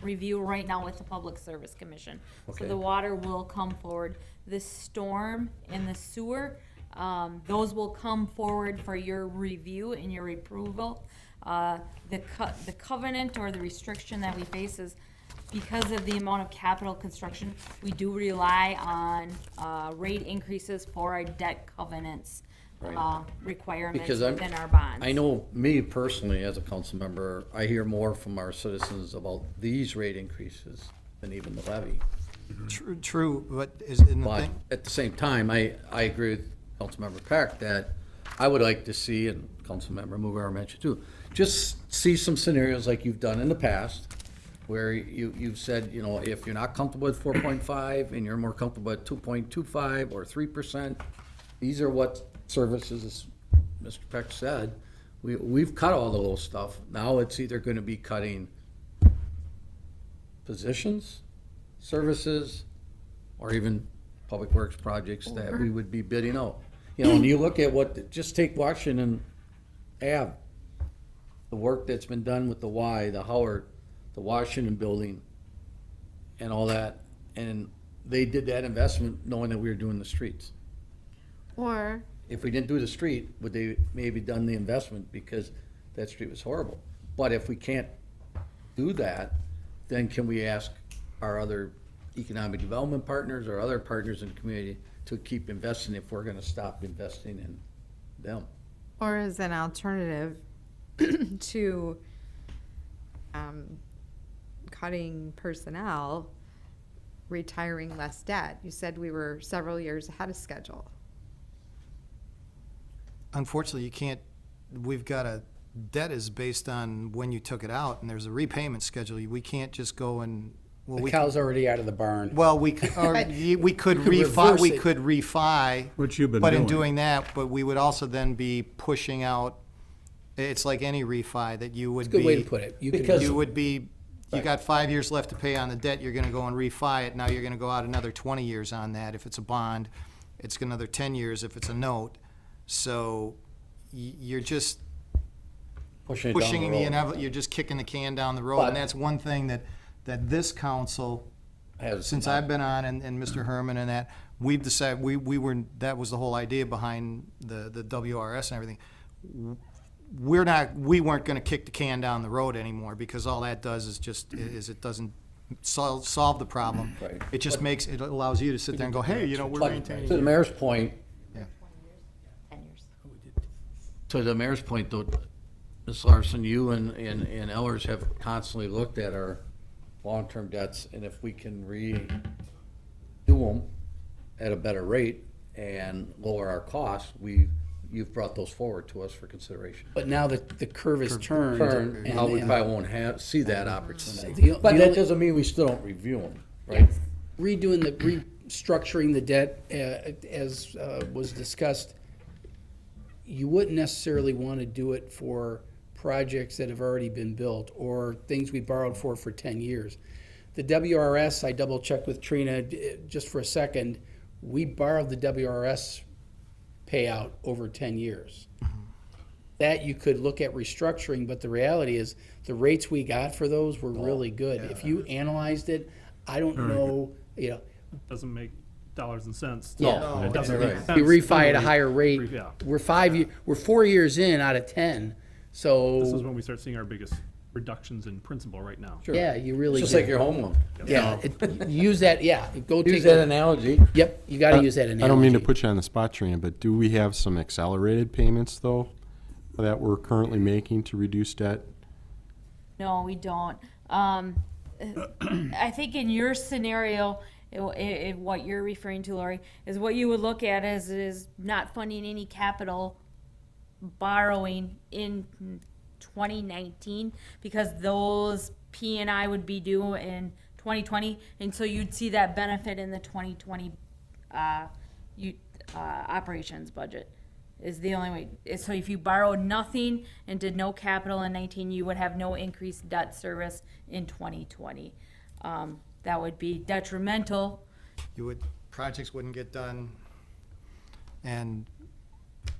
review right now with the Public Service Commission. So Okay. the water will come forward. The storm and the sewer, those will come forward for your review and your approval. The covenant or the restriction that we face is because of the amount of capital construction, we do rely on rate increases for our debt covenants requirements Because within our bonds. I know me personally, as a council member, I hear more from our citizens about these rate increases than even the levy. True, but is in the But thing, at the same time, I agree with Councilmember Peck that I would like to see, and Councilmember Mugar mentioned too, just see some scenarios like you've done in the past, where you've said, you know, if you're not comfortable with 4.5 and you're more comfortable at 2.25 or 3%, these are what services, as Mr. Peck said, we've cut all the little stuff. Now it's either gonna be cutting positions, services, or even public works projects that we would be bidding out. You know, and you look at just take Washington Ave, the work that's been done with the Y, the Howard, the Washington building, and all that, and they did that investment knowing that we were doing the streets. Or, If we didn't do the street, would they maybe done the investment because that street was horrible? But if we can't do that, then can we ask our other economic development partners or other partners in the community to keep investing if we're gonna stop investing in them? or as an alternative to cutting personnel, retiring less debt. You said we were several years ahead of schedule. unfortunately, you can't, we've got debt is based on when you took it out, and there's a repayment schedule. We can't just go and, well, The we cow's already out of the barn. Well, we could, or we could could refi, reverse we it. could refi. Which you've been But in doing. doing that, but we would also then be pushing out, it's like any refi that you would It's a good way to be, put it. Because- you would be, you got 5 years left to pay on the debt, you're gonna go and refi it, now you're gonna go out another 20 years on that. If it's a bond, it's another 10 years if it's a note. So you're just Pushing it down pushing the the road. inevitable, you're just kicking the can down the road. But- And that's one thing that this council, Has since not- I've been on, and Mr. Herman and that, we've decided, we were, that was the whole idea behind the WRS and everything. We weren't gonna kick the can down the road anymore, because all that does is just, it doesn't solve the problem. Right. It just makes, it allows you to sit there and go, hey, we're But maintaining. to the mayor's point, 10 years. to the mayor's point, though, Ms. Larson, you and Ellers have constantly looked at our long-term debts, and if we can redo them at a better rate and lower our costs, you've brought those forward to us for consideration. But now that the curve is turned. Turn, and- how we and probably won't see that opportunity. The- But the that only- doesn't mean we still don't review them, right? restructuring the debt, as was discussed, you wouldn't necessarily want to do it for projects that have already been built or things we borrowed for 10 years. The WRS, I double-checked with Trina just for a second, we borrowed the WRS payout over 10 years. That you could look at restructuring, but the reality is, the rates we got for those were really good. If you analyzed it, I don't know, Doesn't make dollars and cents. Yeah. It doesn't Right. make sense. you refi at a to higher rate. Yeah. We're 4 years in out of 10, This is so, when we start seeing our biggest reductions in principal right now. Sure. yeah, you really. Just do. like your home loan. Yeah, use that, go take. Use that analogy. Yep, you gotta use that analogy. I don't mean to put you on the spot, Trina, but do we have some accelerated payments, though, that we're currently making to reduce debt? No, we don't. I think in your scenario, what you're referring to, Lori, is what you would look at is not funding any capital borrowing in 2019, because those P&I would be due in 2020, and so you'd see that benefit in the 2020 operations budget. Is the only way. So if you borrowed nothing and did no capital in 19, you would have no increased debt service in 2020. That would be detrimental. Projects wouldn't get done. And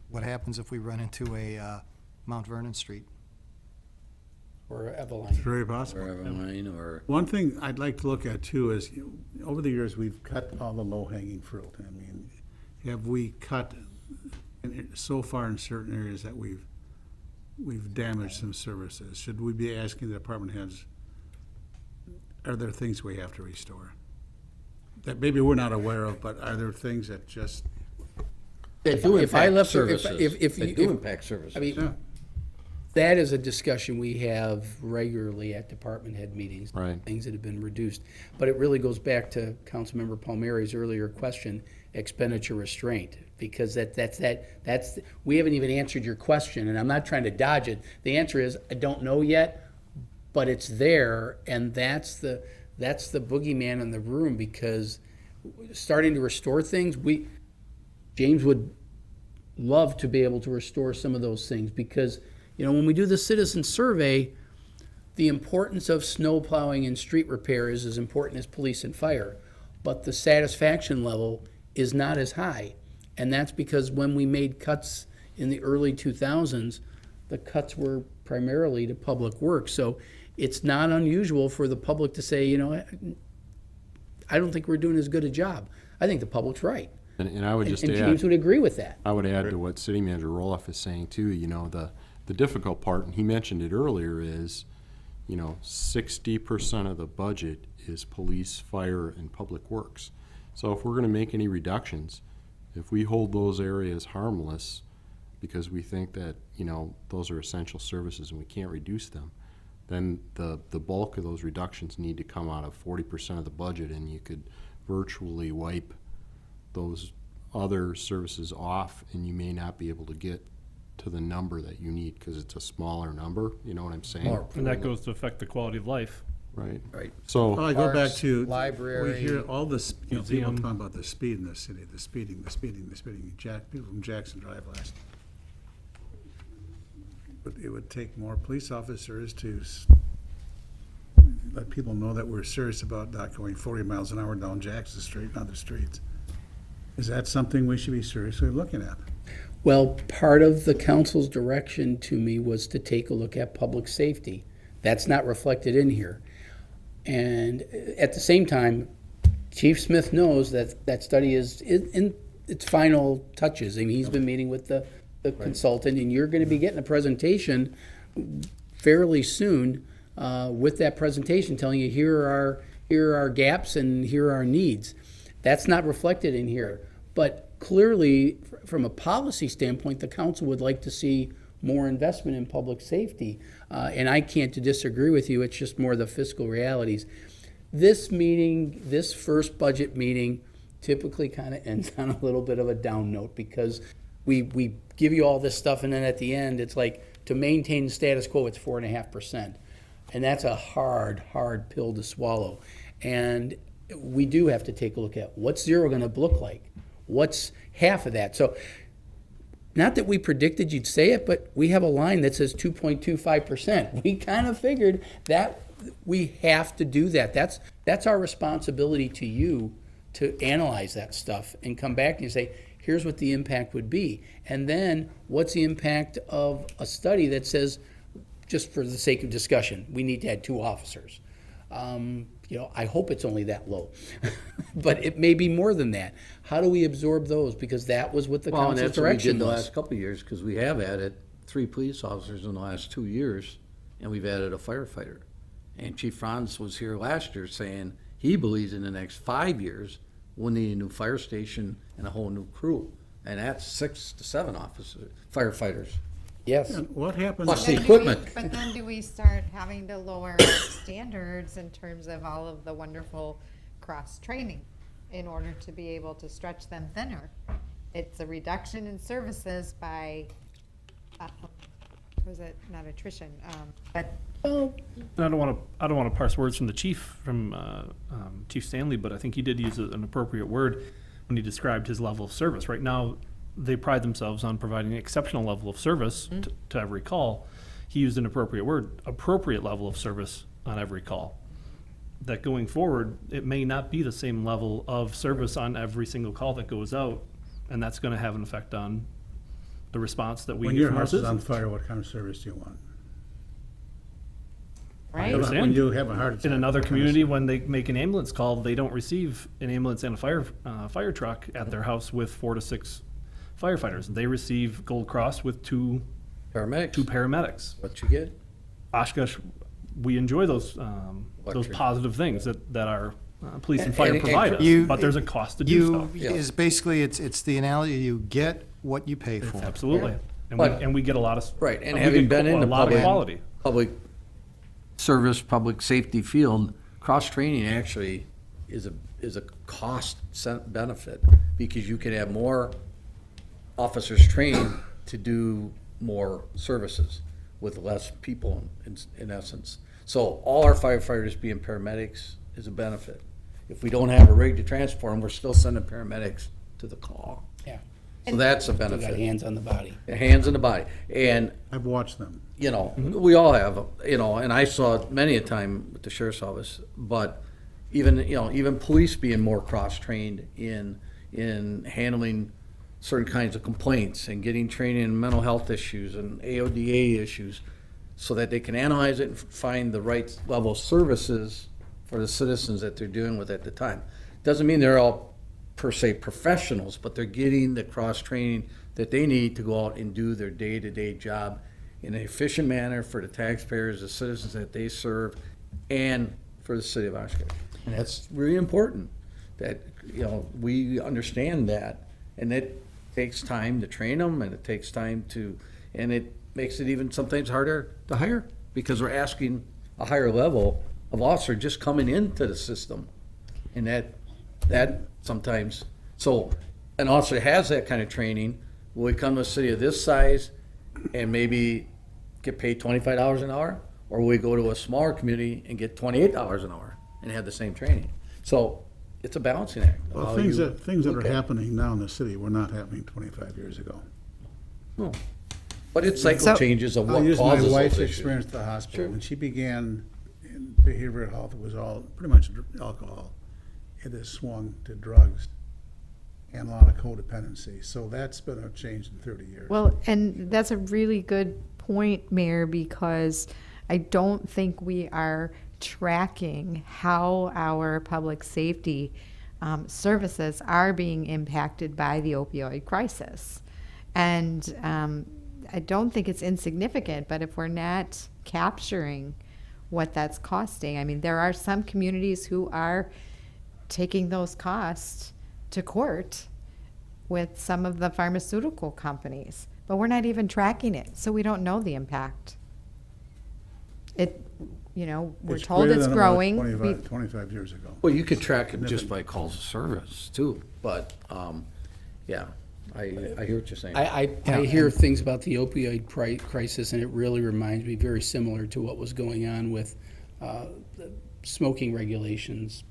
what happens if we run into a Mount Vernon Street. Or Eveline. It's very possible. Wherever mine, or, One thing I'd like to look at too is, over the years, we've cut all the low-hanging fruit. I mean, have we cut so far in certain areas that we've damaged some services? Should we be asking the department heads, are there things we have to restore? That maybe we're not aware of, but are there things that just, they do If I impact left, services. if They you, do if- impact services. I mean, yeah, that is a discussion we have regularly at department head meetings. Right. Things that have been reduced. But it really goes back to Councilmember Palmieri's earlier question, expenditure restraint. Because that's, we haven't even answered your question, and I'm not trying to dodge it. The answer is, I don't know yet, but it's there, and that's the boogeyman in the room, because starting to restore things, James would love to be able to restore some of those things, because, you know, when we do the citizen survey, the importance of snow plowing and street repair is as important as police and fire, but the satisfaction level is not as high. And that's because when we made cuts in the early 2000s, the cuts were primarily to public works. So it's not unusual for the public to say, you know, I don't think we're doing as good a job. I think the public's right. And I would just And add. James would agree with that. I would add to what City Manager Roloff is saying too, you know, the difficult part, and he mentioned it earlier, is, you know, 60% of the budget is police, fire, and public works. So if we're gonna make any reductions, if we hold those areas harmless because we think that, you know, those are essential services and we can't reduce them, then the bulk of those reductions need to come out of 40% of the budget, and you could virtually wipe those other services off, and you may not be able to get to the number that you need because it's a smaller number, you know what I'm saying? More. And that goes to affect the quality of life. Right. Right. So, well, I go back Parks, to. library, We hear all this, you know, people museum. talking about the speed in the city, the speeding. People from Jackson Drive last. But it would take more police officers to let people know that we're serious about not going 40 miles an hour down Jackson Street and other streets. Is that something we should be seriously looking at? Well, part of the council's direction to me was to take a look at public safety. That's not reflected in here. And at the same time, Chief Smith knows that that study is in its final touches. I mean, he's been meeting with the consultant, and you're gonna be getting a presentation fairly soon with that presentation telling you, here are our gaps and here are our needs. That's not reflected in here. But clearly, from a policy standpoint, the council would like to see more investment in public safety. And I can't disagree with you, it's just more the fiscal realities. This meeting, this first budget meeting, typically kind of ends on a little bit of a down note, because we give you all this stuff, and then at the end, it's like, to maintain the status quo, it's 4.5%. And that's a hard pill to swallow. And we do have to take a look at what's zero gonna look like? What's half of that? So, not that we predicted you'd say it, but we have a line that says 2.25%. We kind of figured that we have to do that. That's our responsibility to you, to analyze that stuff and come back and say, here's what the impact would be. And then, what's the impact of a study that says, just for the sake of discussion, we need to add 2 officers? You know, I hope it's only that low, but it may be more than that. How do we absorb those? Because that was what the Well, and council's that's what we did direction the was. last couple of years, because we have added 3 police officers in the last 2 years, and we've added a firefighter. And Chief Franz was here last year saying he believes in the next 5 years, we'll need a new fire station and a whole new crew. And that's 6 to 7 officers, firefighters. Yes. And what happens? Plus the Then do we- equipment. But then do we start having to lower our standards in terms of all of the wonderful cross-training in order to be able to stretch them thinner? It's a reduction in services by, was it not attrition, but And I don't want to parse words from the chief, from Chief Stanley, but I think he did use an appropriate word when he described his level of service. Right now, they pride themselves on providing an exceptional level of service to every call. He used an appropriate word, appropriate level of service on every call. That going forward, it may not be the same level of service on every single call that goes out, and that's going to have an effect on the response that we When get your from our house is on citizens. fire, what kind of service do you want? Right? understand. When you have a heart attack. In another what kind of community, when they make an ambulance call, they don't receive an ambulance and a fire truck at their house with 4 to 6 firefighters. They receive Gold Cross with two Paramedics, paramedics. what you get? Oshkosh, we enjoy those Luxury. positive things that our police and And- fire and- provide us, You- but there's a cost to do so. Yeah. Is basically, it's the analogy, you get what you pay for. Absolutely. And But- we get a lot of. Right, and we having get been in a the lot of public, quality. public service, public safety field, cross-training actually is a cost benefit, because you can have more officers trained to do more services with less people in essence. So all our firefighters being paramedics is a benefit. If we don't have a rig to transport them, we're still sending paramedics to the call. Yeah. So that's a They got benefit. hands on the body. Hands in the body. And I've watched them. you know, we all have, you know, and I saw it many a time with the sheriff's office, but even, you know, even police being more cross-trained in handling certain kinds of complaints and getting training in mental health issues and AODA issues, so that they can analyze it and find the right level of services for the citizens that they're dealing with at the time. Doesn't mean they're all per se professionals, but they're getting the cross-training that they need to go out and do their day-to-day job in an efficient manner for the taxpayers, the citizens that they serve, and for the city of Oshkosh. And that's really important, that, you know, we understand that, and it takes time to train them, and it takes time to, and it makes it even sometimes harder to hire, because we're asking a higher level of officer just coming into the system. And that sometimes, so an officer has that kind of training, will he come to a city of this size and maybe get paid $25 an hour? Or will we go to a smaller community and get $28 an hour and have the same training? So it's a balancing act. of Well, how things you that look are at it. happening now in the city were not happening 25 years ago. No. But it's cycle So- changes of I'll what use my causes wife's those issues. experience at the hospital. Sure. When she began in behavioral health, it was all pretty much alcohol. It has swung to drugs and a lot of codependency. So that's been a change in 30 years. Well, and that's a really good point, Mayor, because I don't think we are tracking how our public safety services are being impacted by the opioid crisis. And I don't think it's insignificant, but if we're not capturing what that's costing, I mean, there are some communities who are taking those costs to court with some of the pharmaceutical companies, but we're not even tracking it, so we don't know the impact. It, you know, we're told greater it's than it was growing. 25 years ago. Well, you could track it just by calls of service too, but, yeah, I hear what you're saying. I hear things about the opioid crisis, and it really reminds me very similar to what was going on with the smoking regulations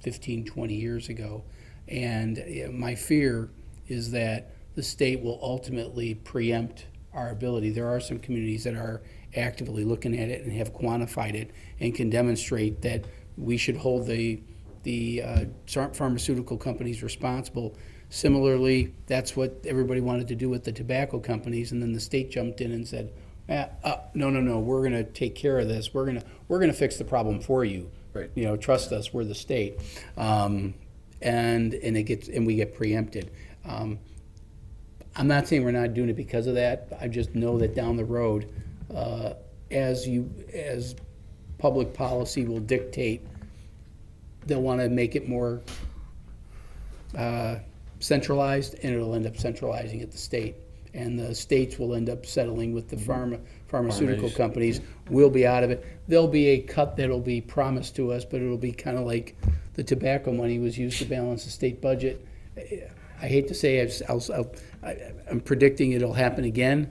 15, 20 years ago. And my fear is that the state will ultimately preempt our ability. There are some communities that are actively looking at it and have quantified it and can demonstrate that we should hold the pharmaceutical companies responsible. Similarly, that's what everybody wanted to do with the tobacco companies, and then the state jumped in and said, no, we're gonna take care of this. We're gonna fix the problem for you. Right. You know, trust us, we're the state. And we get preempted. I'm not saying we're not doing it because of that. I just know that down the road, as public policy will dictate, they'll want to make it more centralized, and it'll end up centralizing at the state. And the states will end up settling with the pharmaceutical companies. We'll be out of it. There'll be a cut that'll be promised to us, but it'll be kind of like the tobacco money was used to balance the state budget. I hate to say I'm predicting it'll happen again,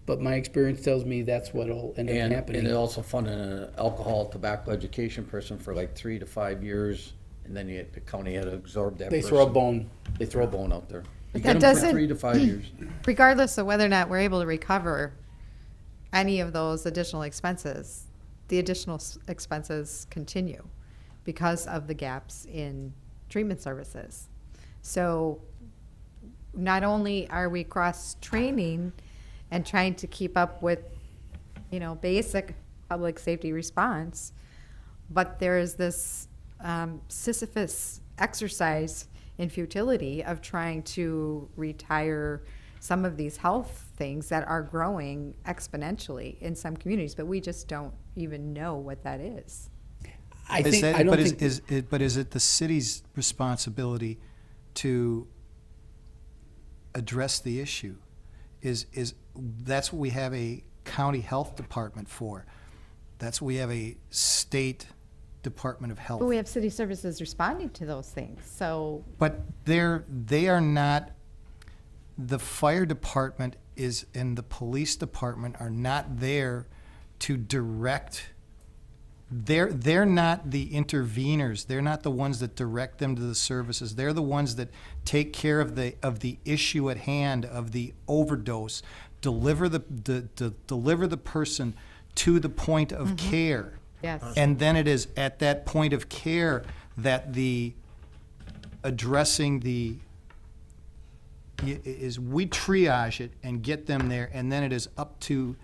but my experience tells me that's what'll end up And happening. it also funded an alcohol, tobacco education person for like 3 to 5 years, and then the county had to absorb that They person. throw a bone. They throw a bone out there. You That get them for doesn't- 3 to 5 years. Regardless of whether or not we're able to recover any of those additional expenses, the additional expenses continue because of the gaps in treatment services. So not only are we cross-training and trying to keep up with, basic public safety response, but there is this Sisyphus exercise in futility of trying to retire some of these health things that are growing exponentially in some communities, but we just don't even know what that is. I think, I don't think. But is it the city's responsibility to address the issue? That's what we have a county health department for. That's what we have a state Department of Health. But we have city services responding to those things, so. But they are not, the fire department is, and the police department are not there to direct. They're not the interveners. They're not the ones that direct them to the services. They're the ones that take care of the issue at hand, of the overdose, deliver the person to the point of care. Yes. And then it is at that point of care that addressing is we triage it and get them there, and then it is up to,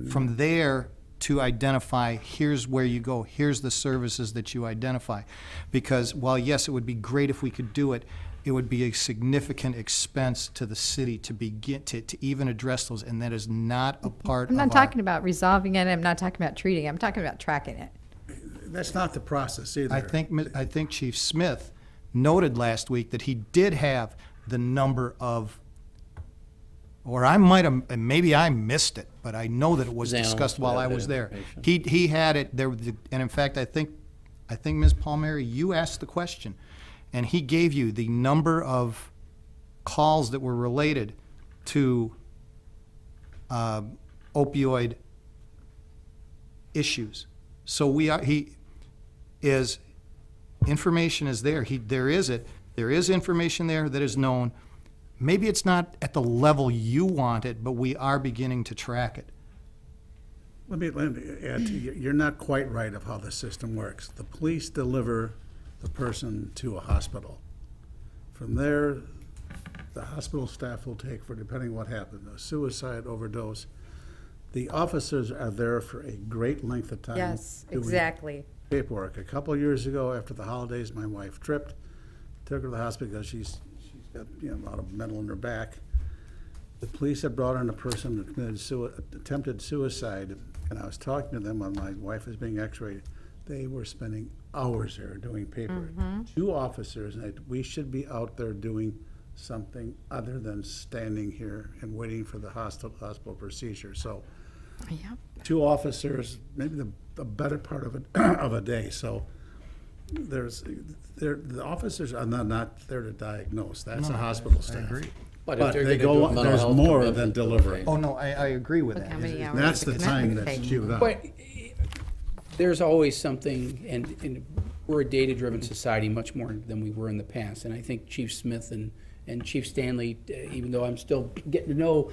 from there, to identify, here's where you go, here's the services that you identify. Because while, yes, it would be great if we could do it, it would be a significant expense to the city to begin to even address those, and that is not a part I'm of not talking about resolving it, I'm not talking about treating it, I'm talking about tracking it. That's not the process either. I think Chief Smith noted last week that he did have the number of, or I might have, maybe I missed it, but I know that it was Analysts discussed while would I have was that there. information. He had it there, and in fact, I think Ms. Palmieri, you asked the question, and he gave you the number of calls that were related to opioid issues. So information is there. There is information there that is known. Maybe it's not at the level you want it, but we are beginning to track it. Let me add to you, you're not quite right of how the system works. The police deliver the person to a hospital. From there, the hospital staff will take, for depending what happened, a suicide, overdose. The officers are there for a great length of time. Yes, doing exactly. Paperwork. A couple of years ago, after the holidays, my wife tripped, took her to the hospital because she's got a lot of metal in her back. The police had brought in a person who committed attempted suicide, and I was talking to them while my wife was being x-rayed. They were spending hours there doing paperwork. 2 officers, and we should be out there doing something other than standing here and waiting for the hospital procedure. So, Yep. 2 officers, maybe the better part of a day. So, the officers are not there to diagnose. That's a hospital staff. I agree. But if But they're they gonna do go, mental there's health more commitment, than delivering. Oh, no, I agree with Look that. how many hours That's the time commitment that's takes. chewed up. But there's always something, and we're a data-driven society much more than we were in the past. And I think Chief Smith and Chief Stanley, even though I'm still getting to know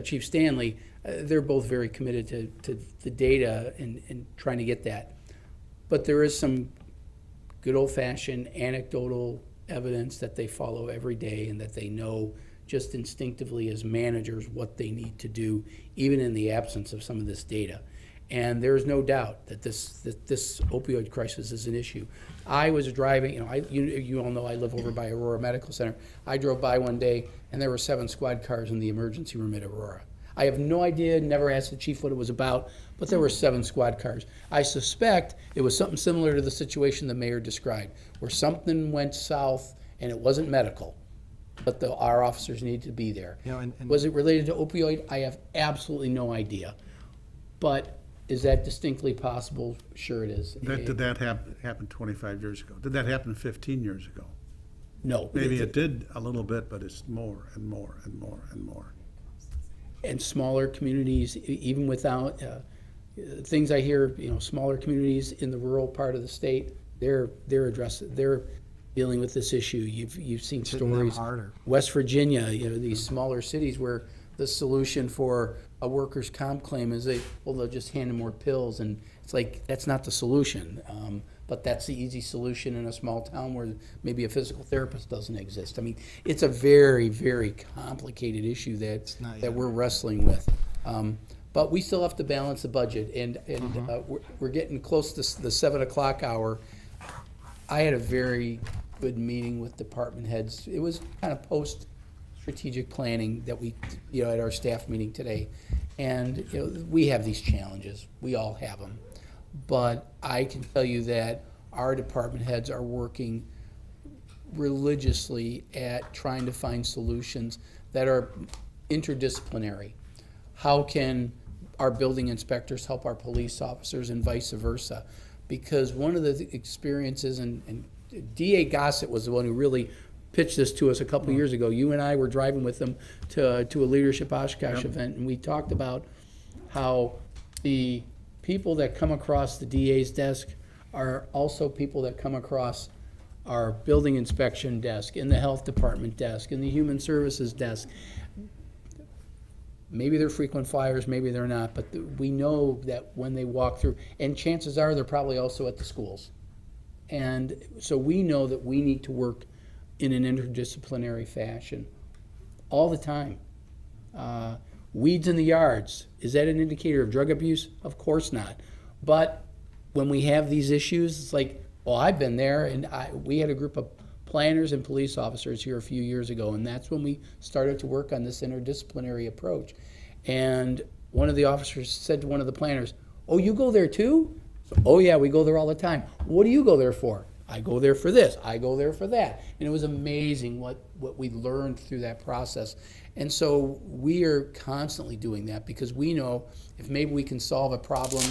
Chief Stanley, they're both very committed to the data and trying to get that. But there is some good old-fashioned anecdotal evidence that they follow every day and that they know just instinctively as managers what they need to do, even in the absence of some of this data. And there is no doubt that this opioid crisis is an issue. I was driving, you all know I live over by Aurora Medical Center. I drove by one day and there were 7 squad cars in the emergency room at Aurora. I have no idea, never asked the chief what it was about, but there were 7 squad cars. I suspect it was something similar to the situation the mayor described, where something went south and it wasn't medical, but our officers needed to be there. Was it related to opioid? I have absolutely no idea. But is that distinctly possible? Sure it is. Did that happen 25 years ago? Did that happen 15 years ago? No. Maybe it did a little bit, but it's more and more and more and more. And smaller communities, even without, things I hear, smaller communities in the rural part of the state, they're dealing with this issue. You've seen Hitting them stories. harder. West Virginia, these smaller cities where the solution for a workers' comp claim is they'll just hand them more pills, and it's like, that's not the solution. But that's the easy solution in a small town where maybe a physical therapist doesn't exist. I mean, it's a very, very complicated issue that we're wrestling with. But we still have to balance the budget, and we're getting close to the 7 o'clock hour. I had a very good meeting with department heads. It was kind of post-strategic planning that we, at our staff meeting today. And, we have these challenges. We all have them. But I can tell you that our department heads are working religiously at trying to find solutions that are interdisciplinary. How can our building inspectors help our police officers and vice versa? Because one of the experiences, and DA Gossett was the one who really pitched this to us a couple of years ago. You and I were driving with him to a Leadership Oshkosh event, and we talked about how the people that come across the DA's desk are also people that come across our building inspection desk, in the health department desk, in the human services desk. Maybe they're frequent flyers, maybe they're not, but we know that when they walk through, and chances are they're probably also at the schools. And so we know that we need to work in an interdisciplinary fashion all the time. Weeds in the yards, is that an indicator of drug abuse? Of course not. But when we have these issues, it's like, well, I've been there, and we had a group of planners and police officers here a few years ago, and that's when we started to work on this interdisciplinary approach. And one of the officers said to one of the planners, "Oh, you go there too?" So, "Oh yeah, we go there all the time." "What do you go there for?" "I go there for this, I go there for that." And it was amazing what we learned through that process. And so we are constantly doing that because we know if maybe we can solve a problem,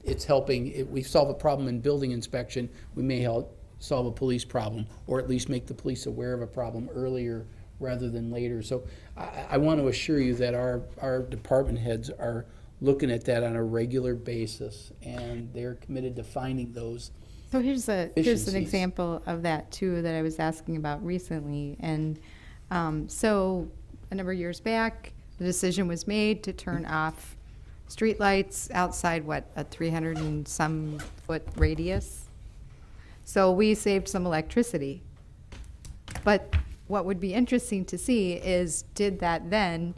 it's helping. If we solve a problem in building inspection, we may help solve a police problem, or at least make the police aware of a problem earlier rather than later. So I want to assure you that our department heads are looking at that on a regular basis, and they're committed to finding those. So here's an efficiencies. example of that too that I was asking about recently. And so a number of years back, the decision was made to turn off streetlights outside, a 300 and some foot radius. So we saved some electricity. But what would be interesting to see is, did that then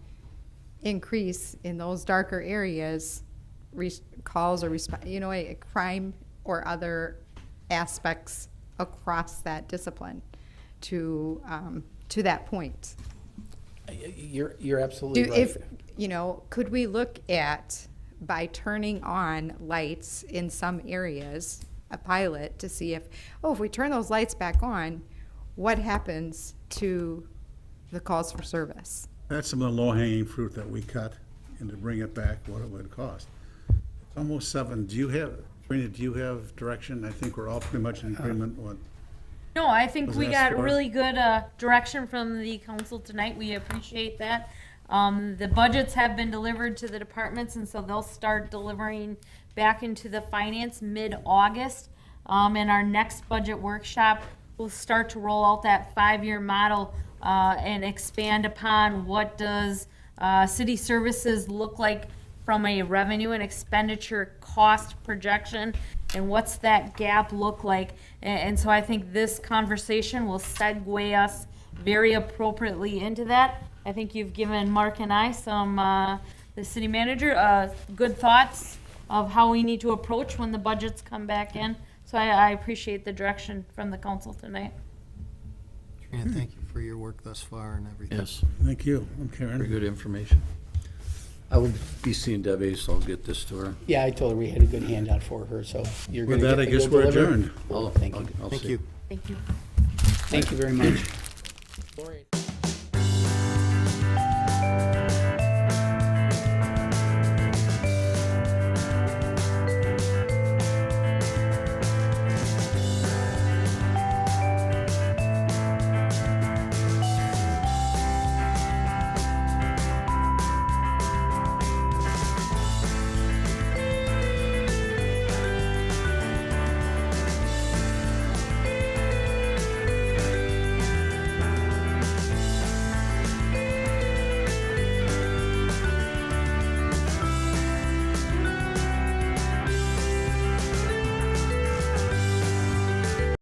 increase in those darker areas calls or a crime or other aspects across that discipline to that point? You're absolutely right. Could we look at, by turning on lights in some areas, a pilot, to see if we turn those lights back on, what happens to the calls for service? That's some of the low-hanging fruit that we cut, and to bring it back, what it would cost. It's almost 7. Trina, do you have direction? I think we're all pretty much in agreement on. No, I think Was we that got for? really good direction from the council tonight. We appreciate that. The budgets have been delivered to the departments, and so they'll start delivering back into the finance mid-August. And our next budget workshop will start to roll out that 5-year model and expand upon what does city services look like from a revenue and expenditure cost projection, and what's that gap look like. And so I think this conversation will segue us very appropriately into that. I think you've given Mark and I the city manager, good thoughts of how we need to approach when the budgets come back in. So I appreciate the direction from the council tonight. Trina, thank you for your work thus far and everything. Yes, Thank you. I'm very Karen. good information. I will be seeing Debbie, so I'll get this to her. Yeah, I told her we had a good handout for her, so you're going With to that, I guess you'll we're deliver? adjourned. I'll- Thank you. I'll Thank see. you. Thank you. Thank you very much. Lori.